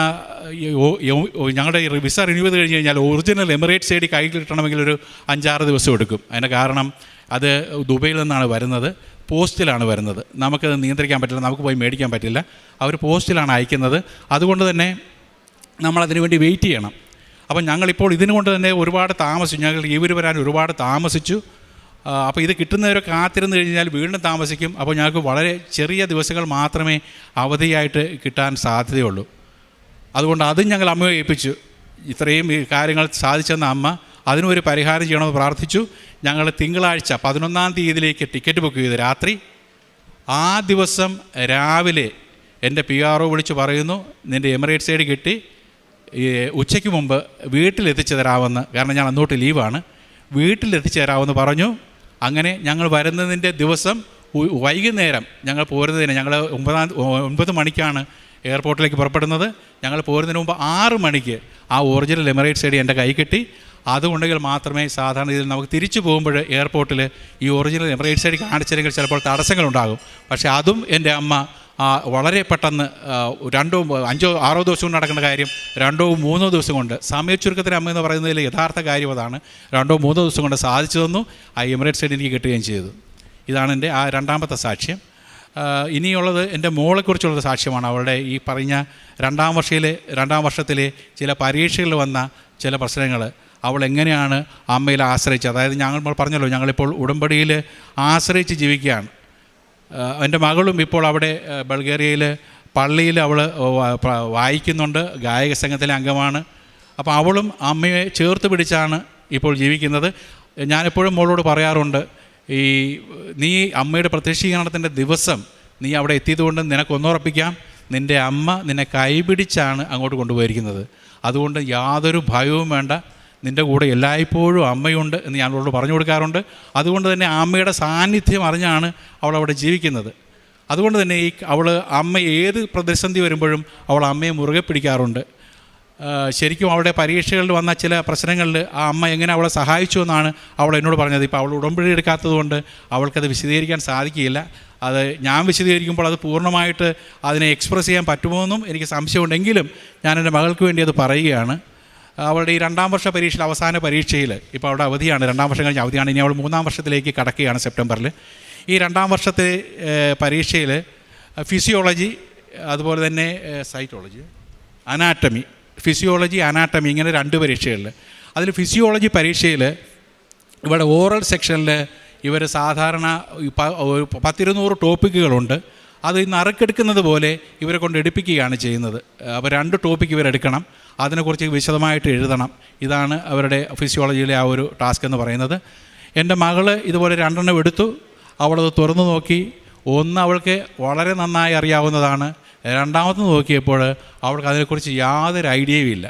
ഞങ്ങളുടെ വിസ റിന്യൂ ചെയ്ത് കഴിഞ്ഞ് കഴിഞ്ഞാൽ ഒറിജിനൽ എമിറേറ്റ്സ് ഐഡി കയ്യിൽ കിട്ടണമെങ്കിൽ ഒരു 5-6 ദിവസം എടുക്കും. അതിൻ്റെ കാരണം അത് ദുബൈയിൽ നിന്നാണ് വരുന്നത്, പോസ്റ്റിലാണ് വരുന്നത്. നമുക്കത് നിയന്ത്രിക്കാൻ പറ്റില്ല, നമുക്ക് പോയി മേടിക്കാൻ പറ്റില്ല. അവർ പോസ്റ്റിലാണ് അയക്കുന്നത്. അതുകൊണ്ട് തന്നെ നമ്മളതിനു വേണ്ടി വെയിറ്റ് ചെയ്യണം. അപ്പം ഞങ്ങളിപ്പോൾ ഇതിനുകൊണ്ട് തന്നെ ഒരുപാട് താമസിച്ചു. ഞങ്ങൾ ഇവർ വരാൻ ഒരുപാട് താമസിച്ചു. അപ്പോൾ ഇത് കിട്ടുന്നവരെ കാത്തിരുന്ന് കഴിഞ്ഞാൽ വീണ്ടും താമസിക്കും. അപ്പോൾ ഞങ്ങൾക്ക് വളരെ ചെറിയ ദിവസങ്ങൾ മാത്രമേ അവധിയായിട്ട് കിട്ടാൻ സാധ്യതയുള്ളൂ. അതുകൊണ്ട് അതും ഞങ്ങൾ അമ്മയെ ഏൽപ്പിച്ചു. ഇത്രയും കാര്യങ്ങൾ സാധിച്ചെന്ന അമ്മ അതിനൊരു പരിഹാരം ചെയ്യണമെന്ന് പ്രാർത്ഥിച്ചു. ഞങ്ങൾ തിങ്കളാഴ്ച 11-ാം തീയതിയിലേക്ക് ടിക്കറ്റ് ബുക്ക് ചെയ്തു രാത്രി. ആ ദിവസം രാവിലെ എൻ്റെ PRO വിളിച്ച് പറയുന്നു നിൻ്റെ എമിറേറ്റ്സ് ഐഡി കിട്ടി, ഉച്ചയ്ക്ക് മുമ്പ് വീട്ടിലെത്തിച്ചു തരാമെന്ന്. കാരണം ഞാൻ അന്നോട്ട് ലീവാണ്. വീട്ടിലെത്തിച്ചു തരാമെന്ന് പറഞ്ഞു. അങ്ങനെ ഞങ്ങൾ വരുന്നതിൻ്റെ ദിവസം വൈകുന്നേരം ഞങ്ങൾ പോരുന്നതിന് ഞങ്ങൾ 9 മണിക്കാണ് എയർപോർട്ടിലേക്ക് പുറപ്പെടുന്നത്. ഞങ്ങൾ പോരുന്നതിന് മുമ്പ് 6 മണിക്ക് ആ ഒറിജിനൽ എമിറേറ്റ്സ് ഐഡി എൻ്റെ കൈ കിട്ടി. അതുകൊണ്ടെങ്കിൽ മാത്രമേ സാധാരണ രീതിയിൽ നമുക്ക് തിരിച്ചു പോകുമ്പോൾ എയർപോർട്ടിൽ ഈ ഒറിജിനൽ എമിറേറ്റ്സ് ഐഡി കാണിച്ചില്ലെങ്കിൽ ചിലപ്പോൾ തടസ്സങ്ങളുണ്ടാകും. പക്ഷേ അതും എൻ്റെ അമ്മ വളരെ പെട്ടെന്ന് 2, 5, 6 ദിവസം കൊണ്ട് നടക്കേണ്ട കാര്യം 2, 3 ദിവസം കൊണ്ട്, സമയച്ചുരുക്കത്തിന് അമ്മ എന്ന് പറയുന്നതിൽ യഥാർത്ഥ കാര്യം അതാണ്, 2, 3 ദിവസം കൊണ്ട് സാധിച്ചു തന്നു. ആ എമിറേറ്റ്സ് ഐഡി എനിക്ക് കിട്ടുകയും ചെയ്തു. ഇതാണ് എൻ്റെ ആ രണ്ടാമത്തെ സാക്ഷ്യം. ഇനിയുള്ളത് എൻ്റെ മോളെക്കുറിച്ചുള്ള സാക്ഷ്യമാണ്. അവളുടെ ഈ പറഞ്ഞ 2-ാം വർഷത്തിലെ ചില പരീക്ഷകളിൽ വന്ന ചില പ്രശ്നങ്ങൾ അവൾ എങ്ങനെയാണ് അമ്മയിൽ ആശ്രയിച്ച്, അതായത് ഞങ്ങൾ പറഞ്ഞല്ലോ ഞങ്ങളിപ്പോൾ ഉടമ്പടിയിൽ ആശ്രയിച്ച് ജീവിക്കുകയാണ്. എൻ്റെ മകളും ഇപ്പോൾ അവിടെ ബൾഗേറിയയിൽ പള്ളിയിൽ അവൾ വായിക്കുന്നുണ്ട്, ഗായക സംഘത്തിലെ അംഗമാണ്. അപ്പോൾ അവളും അമ്മയെ ചേർത്ത് പിടിച്ചാണ് ഇപ്പോൾ ജീവിക്കുന്നത്. ഞാനെപ്പോഴും മോളോട് പറയാറുണ്ട്, നീ അമ്മയുടെ പ്രത്യക്ഷീകരണത്തിൻ്റെ ദിവസം നീ അവിടെ എത്തിയതുകൊണ്ട് നിനക്കൊന്നുറപ്പിക്കാം, നിൻ്റെ അമ്മ നിന്നെ കൈപിടിച്ചാണ് അങ്ങോട്ട് കൊണ്ടുപോയിരിക്കുന്നത്. അതുകൊണ്ട് യാതൊരു ഭയവും വേണ്ട. നിൻ്റെ കൂടെ എല്ലായ്പ്പോഴും അമ്മയുണ്ട് എന്ന് ഞാൻ അവളോട് പറഞ്ഞു കൊടുക്കാറുണ്ട്. അതുകൊണ്ട് തന്നെ അമ്മയുടെ സാന്നിധ്യം അറിഞ്ഞാണ് അവളവിടെ ജീവിക്കുന്നത്. അതുകൊണ്ട് തന്നെ അവൾ അമ്മ ഏത് പ്രതിസന്ധി വരുമ്പോഴും അവൾ അമ്മയെ മുറുകെ പിടിക്കാറുണ്ട്. ശരിക്കും അവളുടെ പരീക്ഷകളിൽ വന്ന ചില പ്രശ്നങ്ങളിൽ ആ അമ്മ എങ്ങനെ അവളെ സഹായിച്ചു എന്നാണ് അവൾ എന്നോട് പറഞ്ഞത്. ഇപ്പോൾ അവൾ ഉടമ്പടി എടുക്കാത്തത് കൊണ്ട് അവൾക്കത് വിശദീകരിക്കാൻ സാധിക്കില്ല. അത് ഞാൻ വിശദീകരിക്കുമ്പോൾ അത് പൂർണ്ണമായിട്ട് അതിനെ എക്സ്പ്രസ് ചെയ്യാൻ പറ്റുമോ എന്നും എനിക്ക് സംശയമുണ്ടെങ്കിലും ഞാൻ എൻ്റെ മകൾക്ക് വേണ്ടി അത് പറയുകയാണ്. അവളുടെ ഈ 2ാം വർഷ പരീക്ഷയിൽ അവസാന പരീക്ഷയിൽ ഇപ്പോൾ അവിടെ അവധിയാണ്, 2ാം വർഷം കഴിഞ്ഞ് അവധിയാണ്. ഇനി അവൾ 3ാം വർഷത്തിലേക്ക് കടക്കുകയാണ് സെപ്റ്റംബറിൽ. ഈ 2ാം വർഷത്തെ പരീക്ഷയിൽ ഫിസിയോളജി, അതുപോലെ തന്നെ സൈറ്റോളജി, അനാട്ടമി, ഫിസിയോളജി, അനാട്ടമി, ഇങ്ങനെ 2 പരീക്ഷകളിൽ. അതിൽ ഫിസിയോളജി പരീക്ഷയിൽ ഇവിടെ ഓറൽ സെക്ഷനിൽ ഇവർ സാധാരണ 100-200 ടോപ്പിക്കുകളുണ്ട്. അത് നറുക്കെടുക്കുന്നത് പോലെ ഇവരെ കൊണ്ട് എടുപ്പിക്കുകയാണ് ചെയ്യുന്നത്. അപ്പോൾ 2 ടോപ്പിക്ക് ഇവരെടുക്കണം, അതിനെക്കുറിച്ച് വിശദമായിട്ട് എഴുതണം. ഇതാണ് അവരുടെ ഫിസിയോളജിയിലെ ആ ഒരു ടാസ്ക് എന്ന് പറയുന്നത്. എൻ്റെ മകൾ ഇതുപോലെ 2 എടുത്തു. അവളത് തുറന്നു നോക്കി. ഒന്ന് അവൾക്ക് വളരെ നന്നായി അറിയാവുന്നതാണ്. 2ാമത് നോക്കിയപ്പോൾ അവൾക്ക് അതിനെക്കുറിച്ച് യാതൊരു ഐഡിയയും ഇല്ല.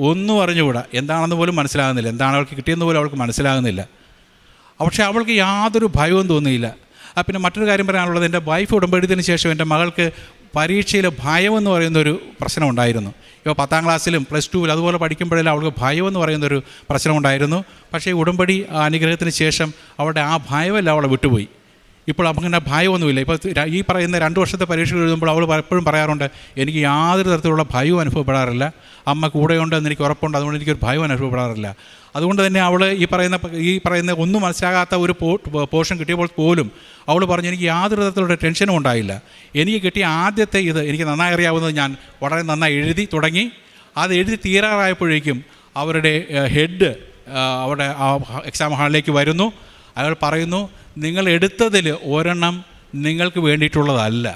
ഒന്നും അറിഞ്ഞുകൂടാ, എന്താണെന്ന് പോലും മനസ്സിലാകുന്നില്ല, എന്താണ് അവൾക്ക് കിട്ടിയെന്ന് പോലും അവൾക്ക് മനസ്സിലാകുന്നില്ല. പക്ഷേ അവൾക്ക് യാതൊരു ഭയവും തോന്നിയില്ല. പിന്നെ മറ്റൊരു കാര്യം പറയാനുള്ളത്, എൻ്റെ വൈഫ് ഉടമ്പടിയതിന് ശേഷം എൻ്റെ മകൾക്ക് പരീക്ഷയിൽ ഭയമെന്ന് പറയുന്നൊരു പ്രശ്നമുണ്ടായിരുന്നു. ഇപ്പോൾ 10ാം ക്ലാസ്സിലും +2 അതുപോലെ പഠിക്കുമ്പോഴെല്ലാം അവൾക്ക് ഭയമെന്ന് പറയുന്നൊരു പ്രശ്നമുണ്ടായിരുന്നു. പക്ഷേ ഉടമ്പടി അനുഗ്രഹത്തിന് ശേഷം അവളുടെ ആ ഭയമെല്ലാം അവളെ വിട്ടുപോയി. ഇപ്പോൾ അങ്ങനെ ഭയമൊന്നുമില്ല. ഇപ്പോൾ ഈ പറയുന്ന 2 വർഷത്തെ പരീക്ഷകൾ എഴുതുമ്പോൾ അവൾ എപ്പോഴും പറയാറുണ്ട്, എനിക്ക് യാതൊരു തരത്തിലുള്ള ഭയവും അനുഭവപ്പെടാറില്ല, അമ്മ കൂടെയുണ്ടെന്ന് എനിക്ക് ഉറപ്പുണ്ട്, അതുകൊണ്ട് എനിക്കൊരു ഭയവും അനുഭവപ്പെടാറില്ല. അതുകൊണ്ട് തന്നെ അവൾ ഈ പറയുന്ന ഒന്നും മനസ്സിലാകാത്ത ഒരു പോർഷൻ കിട്ടിയപ്പോൾ പോലും അവൾ പറഞ്ഞു, എനിക്ക് യാതൊരു തരത്തിലുള്ള ടെൻഷനും ഉണ്ടായില്ല. എനിക്ക് കിട്ടിയ ആദ്യത്തെ ഇത് എനിക്ക് നന്നായി അറിയാവുന്നത് ഞാൻ വളരെ നന്നായി എഴുതി തുടങ്ങി. അത് എഴുതി തീരാറായപ്പോഴേക്കും അവരുടെ ഹെഡ് അവിടെ ആ എക്സാം ഹാളിലേക്ക് വരുന്നു. അയാൾ പറയുന്നു, നിങ്ങൾ എടുത്തതിൽ ഒരെണ്ണം നിങ്ങൾക്ക് വേണ്ടിയിട്ടുള്ളതല്ല,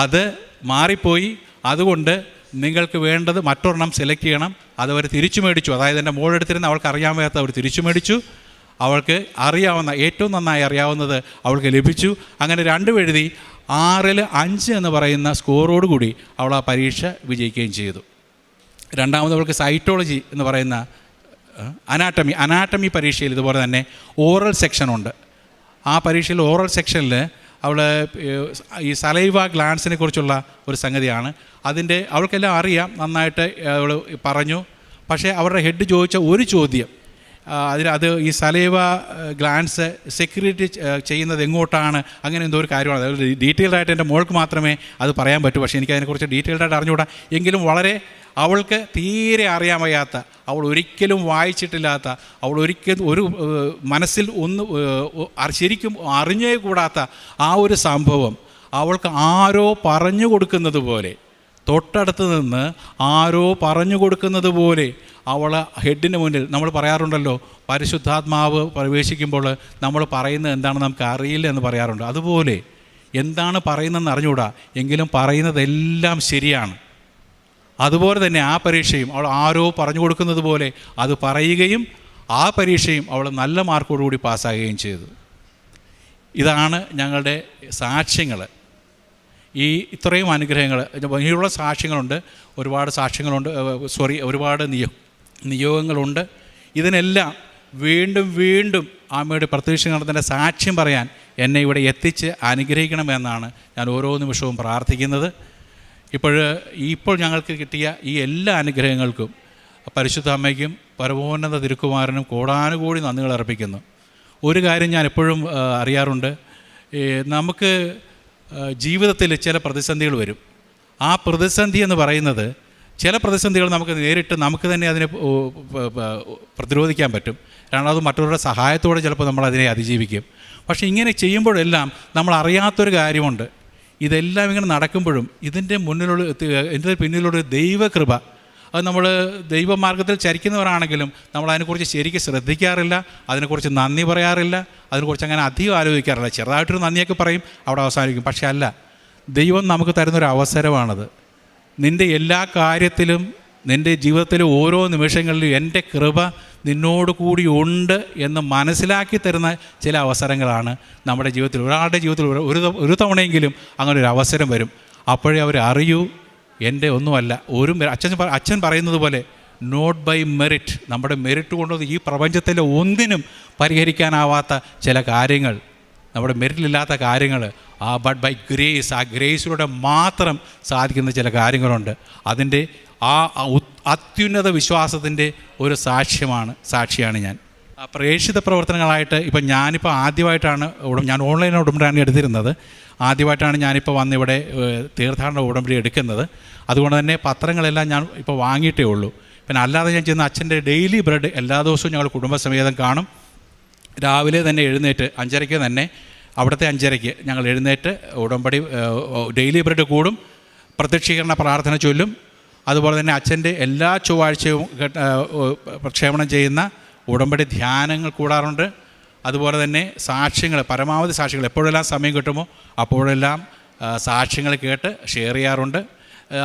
അത് മാറിപ്പോയി, അതുകൊണ്ട് നിങ്ങൾക്ക് വേണ്ടത് മറ്റൊരെണ്ണം സെലക്ട് ചെയ്യണം. അതവർ തിരിച്ചു മേടിച്ചു. അതായത് എൻ്റെ മോളെടുത്തിരുന്ന അവൾക്ക് അറിയാൻ വയ്യാത്ത അവർ തിരിച്ചു മേടിച്ചു. അവൾക്ക് അറിയാവുന്ന, ഏറ്റവും നന്നായി അറിയാവുന്നത് അവൾക്ക് ലഭിച്ചു. അങ്ങനെ 2 എഴുതി 6ൽ 5 എന്ന് പറയുന്ന സ്കോറോടുകൂടി അവൾ ആ പരീക്ഷ വിജയിക്കുകയും ചെയ്തു. 2ാമത് അവൾക്ക് സൈറ്റോളജി എന്ന് പറയുന്ന അനാട്ടമി പരീക്ഷയിൽ ഇതുപോലെ തന്നെ ഓറൽ സെക്ഷനുണ്ട്. ആ പരീക്ഷയിൽ ഓറൽ സെക്ഷനിൽ അവൾ ഈ സലൈവ ഗ്ലാൻസിനെ കുറിച്ചുള്ള ഒരു സംഗതിയാണ്. അവൾക്കെല്ലാം അറിയാം, നന്നായിട്ട് അവൾ പറഞ്ഞു. പക്ഷേ അവരുടെ ഹെഡ് ചോദിച്ച ഒരു ചോദ്യം, അത് ഈ സലൈവ ഗ്ലാൻസ് സെക്യൂരിറ്റി ചെയ്യുന്നത് എങ്ങോട്ടാണ്, അങ്ങനെ എന്തോ ഒരു കാര്യമാണ്. അത് ഡീറ്റെയിൽഡായിട്ട് എൻ്റെ മോൾക്ക് മാത്രമേ അത് പറയാൻ പറ്റൂ. പക്ഷേ എനിക്കതിനെക്കുറിച്ച് ഡീറ്റെയിൽഡായിട്ട് അറിഞ്ഞുകൂടാ. എങ്കിലും വളരെ അവൾക്ക് തീരെ അറിയാൻ വയ്യാത്ത, അവൾ ഒരിക്കലും വായിച്ചിട്ടില്ലാത്ത, അവൾ ഒരിക്കലും ഒരു മനസ്സിൽ ശരിക്കും അറിഞ്ഞേ കൂടാത്ത ആ ഒരു സംഭവം അവൾക്ക് ആരോ പറഞ്ഞു കൊടുക്കുന്നത് പോലെ, തൊട്ടടുത്ത് നിന്ന് ആരോ പറഞ്ഞു കൊടുക്കുന്നത് പോലെ അവൾ ഹെഡിന് മുന്നിൽ, നമ്മൾ പറയാറുണ്ടല്ലോ പരിശുദ്ധാത്മാവ് പ്രവേശിക്കുമ്പോൾ നമ്മൾ പറയുന്നത് എന്താണെന്ന് നമുക്ക് അറിയില്ല എന്ന് പറയാറുണ്ട്. അതുപോലെ എന്താണ് പറയുന്നതെന്ന് അറിഞ്ഞുകൂടാ, എങ്കിലും പറയുന്നതെല്ലാം ശരിയാണ്. അതുപോലെ തന്നെ ആ പരീക്ഷയും അവൾ ആരോ പറഞ്ഞു കൊടുക്കുന്നത് പോലെ അത് പറയുകയും ആ പരീക്ഷയും അവൾ നല്ല മാർക്കോടുകൂടി പാസ്സാകുകയും ചെയ്തു. ഇതാണ് ഞങ്ങളുടെ സാക്ഷ്യങ്ങൾ. ഈ ഇത്രയും അനുഗ്രഹങ്ങൾ, ഇനിയുള്ള സാക്ഷ്യങ്ങളുണ്ട്, ഒരുപാട് സാക്ഷ്യങ്ങളുണ്ട്, ഒരുപാട് നിയോഗങ്ങളുണ്ട്. ഇതിനെല്ലാം വീണ്ടും വീണ്ടും അമ്മയുടെ പ്രത്യക്ഷീകരണത്തിൻ്റെ സാക്ഷ്യം പറയാൻ എന്നെ ഇവിടെ എത്തിച്ച് അനുഗ്രഹിക്കണമെന്നാണ് ഞാൻ ഓരോ നിമിഷവും പ്രാർത്ഥിക്കുന്നത്. ഇപ്പോൾ ഞങ്ങൾക്ക് കിട്ടിയ ഈ എല്ലാ അനുഗ്രഹങ്ങൾക്കും പരിശുദ്ധ അമ്മയ്ക്കും പരമോന്നത തിരുക്കുമാരനും കോടാനുകോടി നന്ദികൾ അർപ്പിക്കുന്നു. ഒരു കാര്യം ഞാൻ എപ്പോഴും അറിയാറുണ്ട്, നമുക്ക് ജീവിതത്തിൽ ചില പ്രതിസന്ധികൾ വരും. ആ പ്രതിസന്ധി എന്ന് പറയുന്നത്, ചില പ്രതിസന്ധികൾ നമുക്ക് നേരിട്ട് നമുക്ക് തന്നെ അതിനെ പ്രതിരോധിക്കാൻ പറ്റും. രണ്ടാമത് മറ്റുള്ളവരുടെ സഹായത്തോടെ ചിലപ്പോൾ നമ്മൾ അതിനെ അതിജീവിക്കും. പക്ഷേ ഇങ്ങനെ ചെയ്യുമ്പോഴെല്ലാം നമ്മൾ അറിയാത്തൊരു കാര്യമുണ്ട്. ഇതെല്ലാം ഇങ്ങനെ നടക്കുമ്പോഴും ഇതിൻ്റെ പിന്നിലുള്ള ദൈവകൃപ, അത് നമ്മൾ ദൈവമാർഗത്തിൽ ചരിക്കുന്നവരാണെങ്കിലും നമ്മൾ അതിനെക്കുറിച്ച് ശരിക്കും ശ്രദ്ധിക്കാറില്ല, അതിനെക്കുറിച്ച് നന്ദി പറയാറില്ല, അതിനെക്കുറിച്ച് അങ്ങനെ അധികം ആലോചിക്കാറില്ല. ചെറുതായിട്ടൊരു നന്ദിയൊക്കെ പറയും, അവിടെ അവസാനിക്കും. പക്ഷേ അല്ല, ദൈവം നമുക്ക് തരുന്നൊരു അവസരമാണത്. നിൻ്റെ എല്ലാ കാര്യത്തിലും, നിൻ്റെ ജീവിതത്തിലെ ഓരോ നിമിഷങ്ങളിലും എൻ്റെ കൃപ നിന്നോട് കൂടി ഉണ്ട് എന്ന് മനസ്സിലാക്കി തരുന്ന ചില അവസരങ്ങളാണ് നമ്മുടെ ജീവിതത്തിൽ. ഒരാളുടെ ജീവിതത്തിൽ ഒരു തവണയെങ്കിലും അങ്ങനെ ഒരു അവസരം വരും. അപ്പോഴേ അവർ അറിയൂ, എൻ്റെ ഒന്നുമല്ല. അച്ഛൻ പറയുന്നത് പോലെ നോട്ട് ബൈ മെറിറ്റ്. നമ്മുടെ മെറിറ്റ് കൊണ്ടൊന്നും ഈ പ്രപഞ്ചത്തിലെ ഒന്നിനും പരിഹരിക്കാനാവാത്ത ചില കാര്യങ്ങൾ, നമ്മുടെ മെറിറ്റിലില്ലാത്ത കാര്യങ്ങൾ, ബട്ട് ബൈ ഗ്രേസ്, ആ ഗ്രേസിലൂടെ മാത്രം സാധിക്കുന്ന ചില കാര്യങ്ങളുണ്ട്. അതിൻ്റെ അത്യുന്നത വിശ്വാസത്തിൻ്റെ ഒരു സാക്ഷിയാണ് ഞാൻ. പ്രേക്ഷിത പ്രവർത്തനങ്ങളായിട്ട് ഞാനിപ്പോൾ ആദ്യമായിട്ടാണ് ഞാൻ ഓൺലൈൻ ഉടമ്പടിയാണ് എടുത്തിരുന്നത്. ആദ്യമായിട്ടാണ് ഞാനിപ്പോൾ വന്നിവിടെ തീർത്ഥാടന ഉടമ്പടി എടുക്കുന്നത്. അതുകൊണ്ട് തന്നെ പത്രങ്ങളെല്ലാം ഞാൻ ഇപ്പോൾ വാങ്ങിയിട്ടേ ഉള്ളൂ. പിന്നെ അല്ലാതെ ഞാൻ ചെന്ന് അച്ഛൻ്റെ ഡെയിലി ബ്രെഡ് എല്ലാ ദിവസവും ഞങ്ങൾ കുടുംബസമേതം കാണും. രാവിലെ തന്നെ എഴുന്നേറ്റ് 5:30 തന്നെ, അവിടുത്തെ 5:30 ഞങ്ങൾ എഴുന്നേറ്റ് ഉടമ്പടി ഡെയിലി ബ്രെഡ് കൂടും, പ്രത്യക്ഷീകരണ പ്രാർത്ഥന ചൊല്ലും. അതുപോലെ തന്നെ അച്ഛൻ്റെ എല്ലാ ചൊവ്വാഴ്ചയും പ്രക്ഷേപണം ചെയ്യുന്ന ഉടമ്പടി ധ്യാനങ്ങൾ കൂടാറുണ്ട്. അതുപോലെ തന്നെ സാക്ഷ്യങ്ങൾ, പരമാവധി സാക്ഷ്യങ്ങൾ എപ്പോഴെല്ലാം സമയം കിട്ടുമോ അപ്പോഴെല്ലാം സാക്ഷ്യങ്ങൾ കേട്ട് ഷെയർ ചെയ്യാറുണ്ട്.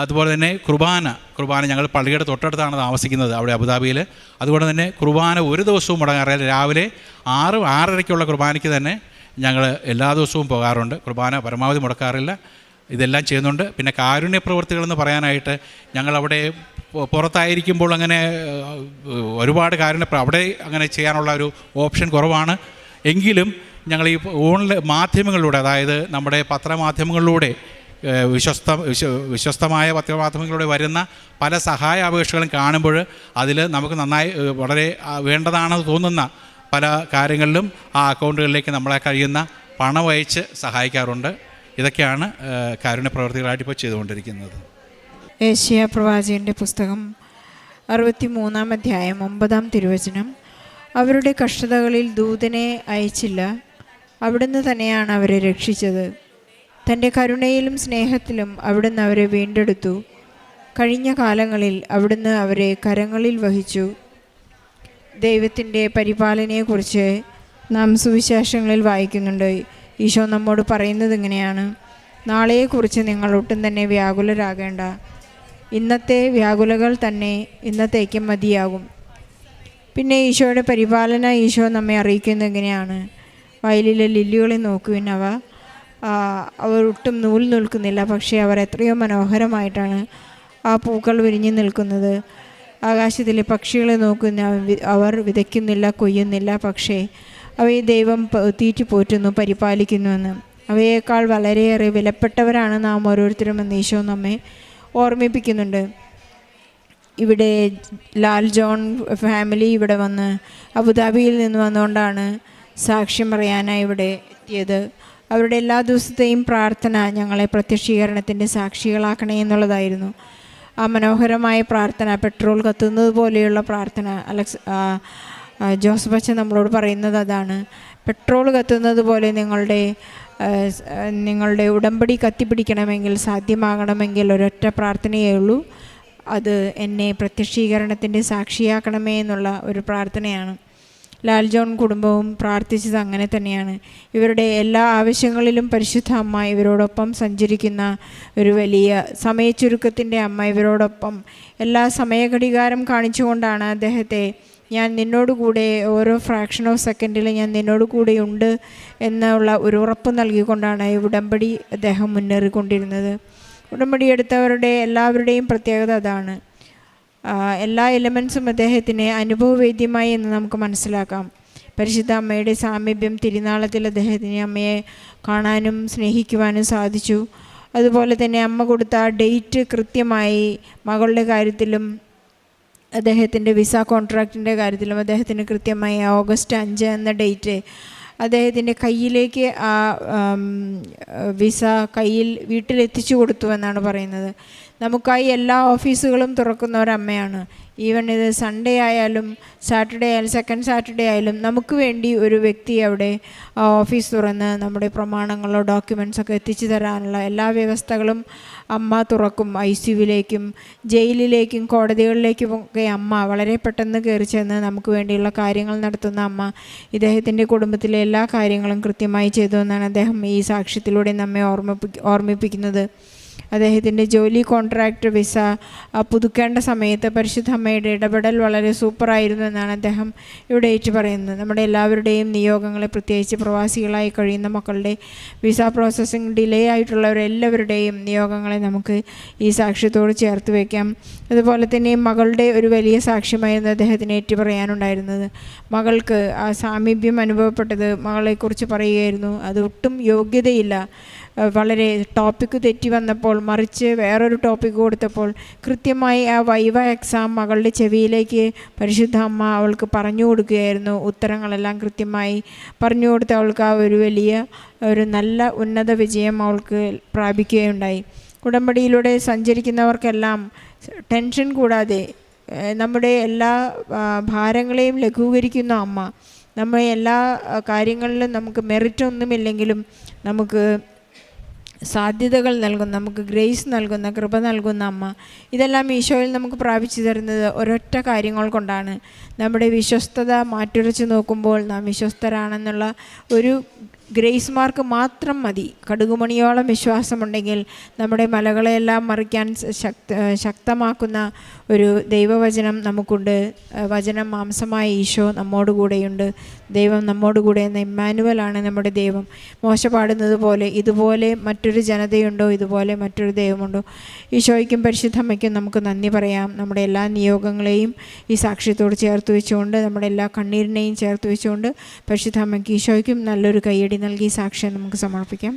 അതുപോലെ തന്നെ കുർബാന ഞങ്ങൾ പള്ളിയുടെ തൊട്ടടുത്താണ് താമസിക്കുന്നത്, അവിടെ അബുദാബിയിൽ. അതുകൊണ്ട് തന്നെ കുർബാന ഒരു ദിവസവും മുടങ്ങാറില്ല. രാവിലെ 6-6:30 കുർബാനയ്ക്ക് തന്നെ ഞങ്ങൾ എല്ലാ ദിവസവും പോകാറുണ്ട്. കുർബാന പരമാവധി മുടക്കാറില്ല. ഇതെല്ലാം ചെയ്യുന്നുണ്ട്. പിന്നെ കാരുണ്യ പ്രവൃത്തികളെന്ന് പറയാനായിട്ട് ഞങ്ങളവിടെ പുറത്തായിരിക്കുമ്പോൾ അങ്ങനെ ഒരുപാട് അവിടെ അങ്ങനെ ചെയ്യാനുള്ള ഒരു ഓപ്ഷൻ കുറവാണ്. എങ്കിലും ഞങ്ങൾ ഈ ഓൺലൈൻ മാധ്യമങ്ങളിലൂടെ, അതായത് നമ്മുടെ പത്രമാധ്യമങ്ങളിലൂടെ, വിശ്വസ്തമായ പത്രമാധ്യമങ്ങളിലൂടെ വരുന്ന പല സഹായ അപേക്ഷകളും കാണുമ്പോൾ അതിൽ നമുക്ക് നന്നായി വളരെ വേണ്ടതാണെന്ന് തോന്നുന്ന പല കാര്യങ്ങളിലും ആ അക്കൗണ്ടുകളിലേക്ക് നമ്മളെ കഴിയുന്ന പണം അയച്ച് സഹായിക്കാറുണ്ട്. ഇതൊക്കെയാണ് കാരുണ്യ പ്രവർത്തികളായിട്ട് ഇപ്പോൾ ചെയ്തുകൊണ്ടിരിക്കുന്നത്. ഏശയ്യാ പ്രവാചകൻ്റെ പുസ്തകം 63-ാം അധ്യായം 9-ാം തിരുവചനം. അവരുടെ കഷ്ടതകളിൽ ദൂതനെ അയച്ചില്ല, അവിടുന്ന് തന്നെയാണ് അവരെ രക്ഷിച്ചത്. തൻ്റെ കരുണയിലും സ്നേഹത്തിലും അവിടുന്ന് അവരെ വീണ്ടെടുത്തു. കഴിഞ്ഞ കാലങ്ങളിൽ അവിടുന്ന് അവരെ കരങ്ങളിൽ വഹിച്ചു. ദൈവത്തിൻ്റെ പരിപാലനയെക്കുറിച്ച് നാം സുവിശേഷങ്ങളിൽ വായിക്കുന്നുണ്ട്. ഈശോ നമ്മോട് പറയുന്നത് ഇങ്ങനെയാണ്: നാളെയെക്കുറിച്ച് നിങ്ങൾ ഒട്ടും തന്നെ വ്യാകുലരാകേണ്ട. ഇന്നത്തെ വ്യാകുലകൾ തന്നെ ഇന്നത്തേക്ക് മതിയാകും. പിന്നെ ഈശോയുടെ പരിപാലന ഈശോ നമ്മെ അറിയിക്കുന്നത് എങ്ങനെയാണ്? വയലിലെ ലില്ലികളെ നോക്കുവിൻ, അവർ ഒട്ടും നൂൽ നിൽക്കുന്നില്ല, പക്ഷേ അവർ എത്രയോ മനോഹരമായിട്ടാണ് ആ പൂക്കൾ വിരിഞ്ഞു നിൽക്കുന്നത്. ആകാശത്തിലെ പക്ഷികളെ നോക്കുന്ന, അവർ വിതയ്ക്കുന്നില്ല, കൊയ്യുന്നില്ല, പക്ഷേ അവയെ ദൈവം തീറ്റി പോറ്റുന്നു, പരിപാലിക്കുന്നുവെന്ന്. അവയേക്കാൾ വളരെയേറെ വിലപ്പെട്ടവരാണ് നാം ഓരോരുത്തരും എന്ന് ഈശോ നമ്മെ ഓർമ്മിപ്പിക്കുന്നുണ്ട്. ഇവിടെ ലാൽ ജോൺ ഫാമിലി ഇവിടെ വന്ന് അബുദാബിയിൽ നിന്ന് വന്നുകൊണ്ടാണ് സാക്ഷ്യം പറയാനായി ഇവിടെ എത്തിയത്. അവരുടെ എല്ലാ ദിവസത്തെയും പ്രാർത്ഥന ഞങ്ങളെ പ്രത്യക്ഷീകരണത്തിൻ്റെ സാക്ഷികളാക്കണേ എന്നുള്ളതായിരുന്നു. ആ മനോഹരമായ പ്രാർത്ഥന, പെട്രോൾ കത്തുന്നത് പോലെയുള്ള പ്രാർത്ഥന, ജോസഫ് അച്ഛൻ നമ്മളോട് പറയുന്നത് അതാണ്. പെട്രോൾ കത്തുന്നത് പോലെ നിങ്ങളുടെ ഉടമ്പടി കത്തിപ്പിടിക്കണമെങ്കിൽ, സാധ്യമാകണമെങ്കിൽ ഒരൊറ്റ പ്രാർത്ഥനയേ ഉള്ളൂ. അത് എന്നെ പ്രത്യക്ഷീകരണത്തിൻ്റെ സാക്ഷിയാക്കണമേ എന്നുള്ള ഒരു പ്രാർത്ഥനയാണ്. ലാൽ ജോൺ കുടുംബവും പ്രാർത്ഥിച്ചത് അങ്ങനെ തന്നെയാണ്. ഇവരുടെ എല്ലാ ആവശ്യങ്ങളിലും പരിശുദ്ധ അമ്മ ഇവരോടൊപ്പം സഞ്ചരിക്കുന്ന ഒരു വലിയ സമയച്ചുരുക്കത്തിൻ്റെ അമ്മ ഇവരോടൊപ്പം എല്ലാ സമയഘടികാരം കാണിച്ചുകൊണ്ടാണ് അദ്ദേഹത്തെ ഞാൻ നിന്നോടുകൂടെ ഓരോ ഫ്രാക്ഷൻ ഓഫ് സെക്കൻഡിൽ ഞാൻ നിന്നോട് കൂടെ ഉണ്ട് എന്നുള്ള ഒരു ഉറപ്പ് നൽകിക്കൊണ്ടാണ് ഈ ഉടമ്പടി അദ്ദേഹം മുന്നേറിക്കൊണ്ടിരുന്നത്. ഉടമ്പടി എടുത്തവരുടെ എല്ലാവരുടെയും പ്രത്യേകത അതാണ്. എല്ലാ എലമെൻസും അദ്ദേഹത്തിന് അനുഭവവേദ്യമായി എന്ന് നമുക്ക് മനസ്സിലാക്കാം. പരിശുദ്ധ അമ്മയുടെ സാമീപ്യം തിരുനാളത്തിൽ അദ്ദേഹത്തിന് അമ്മയെ കാണാനും സ്നേഹിക്കുവാനും സാധിച്ചു. അതുപോലെ തന്നെ അമ്മ കൊടുത്ത ആ ഡേറ്റ് കൃത്യമായി മകളുടെ കാര്യത്തിലും അദ്ദേഹത്തിൻ്റെ വിസ കോൺട്രാക്റ്റിൻ്റെ കാര്യത്തിലും അദ്ദേഹത്തിന് കൃത്യമായി ഓഗസ്റ്റ് 5 എന്ന ഡേറ്റ് അദ്ദേഹത്തിൻ്റെ കയ്യിലേക്ക് ആ വിസ വീട്ടിലെത്തിച്ചു കൊടുത്തു എന്നാണ് പറയുന്നത്. നമുക്കായി എല്ലാ ഓഫീസുകളും തുറക്കുന്ന ഒരമ്മയാണ്. ഈവൻ ഇത് സൺഡേ ആയാലും സാറ്റർഡേ ആയാലും സെക്കൻഡ് സാറ്റർഡേ ആയാലും നമുക്ക് വേണ്ടി ഒരു വ്യക്തി അവിടെ ഓഫീസ് തുറന്ന് നമ്മുടെ പ്രമാണങ്ങളോ ഡോക്യുമെൻറ്റ്സൊക്കെ എത്തിച്ചു തരാനുള്ള എല്ലാ വ്യവസ്ഥകളും അമ്മ തുറക്കും. ICUവിലേക്കും ജയിലിലേക്കും കോടതികളിലേക്കും ഒക്കെ അമ്മ വളരെ പെട്ടെന്ന് കയറി ചെന്ന് നമുക്ക് വേണ്ടിയുള്ള കാര്യങ്ങൾ നടത്തുന്ന അമ്മ ഇദ്ദേഹത്തിൻ്റെ കുടുംബത്തിലെ എല്ലാ കാര്യങ്ങളും കൃത്യമായി ചെയ്തു എന്നാണ് അദ്ദേഹം ഈ സാക്ഷ്യത്തിലൂടെ നമ്മെ ഓർമ്മിപ്പിക്കുന്നത്. അദ്ദേഹത്തിൻ്റെ ജോലി കോൺട്രാക്റ്റ് വിസ പുതുക്കേണ്ട സമയത്ത് പരിശുദ്ധ അമ്മയുടെ ഇടപെടൽ വളരെ സൂപ്പറായിരുന്നു എന്നാണ് അദ്ദേഹം ഇവിടെ ഏറ്റു പറയുന്നത്. നമ്മുടെ എല്ലാവരുടെയും നിയോഗങ്ങളെ, പ്രത്യേകിച്ച് പ്രവാസികളായി കഴിയുന്ന മക്കളുടെ വിസ പ്രോസസ്സിംഗ് ഡിലേ ആയിട്ടുള്ളവരെല്ലാവരുടെയും നിയോഗങ്ങളെ നമുക്ക് ഈ സാക്ഷ്യത്തോട് ചേർത്ത് വയ്ക്കാം. അതുപോലെ തന്നെ മകളുടെ ഒരു വലിയ സാക്ഷ്യമായിരുന്നു അദ്ദേഹത്തിന് ഏറ്റു പറയാനുണ്ടായിരുന്നത്. മകൾക്ക് ആ സാമീപ്യം അനുഭവപ്പെട്ടത് മകളെക്കുറിച്ച് പറയുകയായിരുന്നു. അത് ഒട്ടും യോഗ്യതയില്ല, വളരെ ടോപ്പിക്ക് തെറ്റി വന്നപ്പോൾ മറിച്ച് വേറൊരു ടോപ്പിക്ക് കൊടുത്തപ്പോൾ കൃത്യമായി ആ വൈവ എക്സാം മകളുടെ ചെവിയിലേക്ക് പരിശുദ്ധ അമ്മ അവൾക്ക് പറഞ്ഞു കൊടുക്കുകയായിരുന്നു. ഉത്തരങ്ങളെല്ലാം കൃത്യമായി പറഞ്ഞു കൊടുത്ത് അവൾക്ക് ആ ഒരു നല്ല ഉന്നത വിജയം അവൾക്ക് പ്രാപിക്കുകയുണ്ടായി. ഉടമ്പടിയിലൂടെ സഞ്ചരിക്കുന്നവർക്കെല്ലാം ടെൻഷൻ കൂടാതെ നമ്മുടെ എല്ലാ ഭാരങ്ങളെയും ലഘൂകരിക്കുന്ന അമ്മ, നമ്മുടെ എല്ലാ കാര്യങ്ങളിലും നമുക്ക് മെറിറ്റ് ഒന്നുമില്ലെങ്കിലും നമുക്ക് സാധ്യതകൾ നൽകുന്ന, നമുക്ക് ഗ്രേസ് നൽകുന്ന, കൃപ നൽകുന്ന അമ്മ. ഇതെല്ലാം ഈശോയിൽ നമുക്ക് പ്രാപിച്ചു തരുന്നത് ഒരൊറ്റ കാര്യങ്ങൾ കൊണ്ടാണ്. നമ്മുടെ വിശ്വസ്തത മാറ്റുരച്ച് നോക്കുമ്പോൾ നാം വിശ്വസ്തരാണെന്നുള്ള ഒരു ഗ്രേസ് മാർക്ക് മാത്രം മതി. കടുകുമണിയോളം വിശ്വാസമുണ്ടെങ്കിൽ നമ്മുടെ മലകളെല്ലാം മറിക്കാൻ ശക്തമാക്കുന്ന ഒരു ദൈവവചനം നമുക്കുണ്ട്. വചനം മാംസമായ ഈശോ നമ്മോട് കൂടെയുണ്ട്. ദൈവം നമ്മോട് കൂടെ എന്ന ഇമ്മാനുവലാണ് നമ്മുടെ ദൈവം. മോശ പാടുന്നത് പോലെ ഇതുപോലെ മറ്റൊരു ജനതയുണ്ടോ, ഇതുപോലെ മറ്റൊരു ദൈവമുണ്ടോ? ഈശോയ്ക്കും പരിശുദ്ധമ്മയ്ക്കും നമുക്ക് നന്ദി പറയാം. നമ്മുടെ എല്ലാ നിയോഗങ്ങളെയും ഈ സാക്ഷ്യത്തോട് ചേർത്ത് വെച്ചുകൊണ്ട്, നമ്മുടെ എല്ലാ കണ്ണീരിനെയും ചേർത്ത് വെച്ചുകൊണ്ട് പരിശുദ്ധമ്മയ്ക്ക് ഈശോയ്ക്കും നല്ലൊരു കയ്യടി നൽകി സാക്ഷ്യം നമുക്ക് സമർപ്പിക്കാം.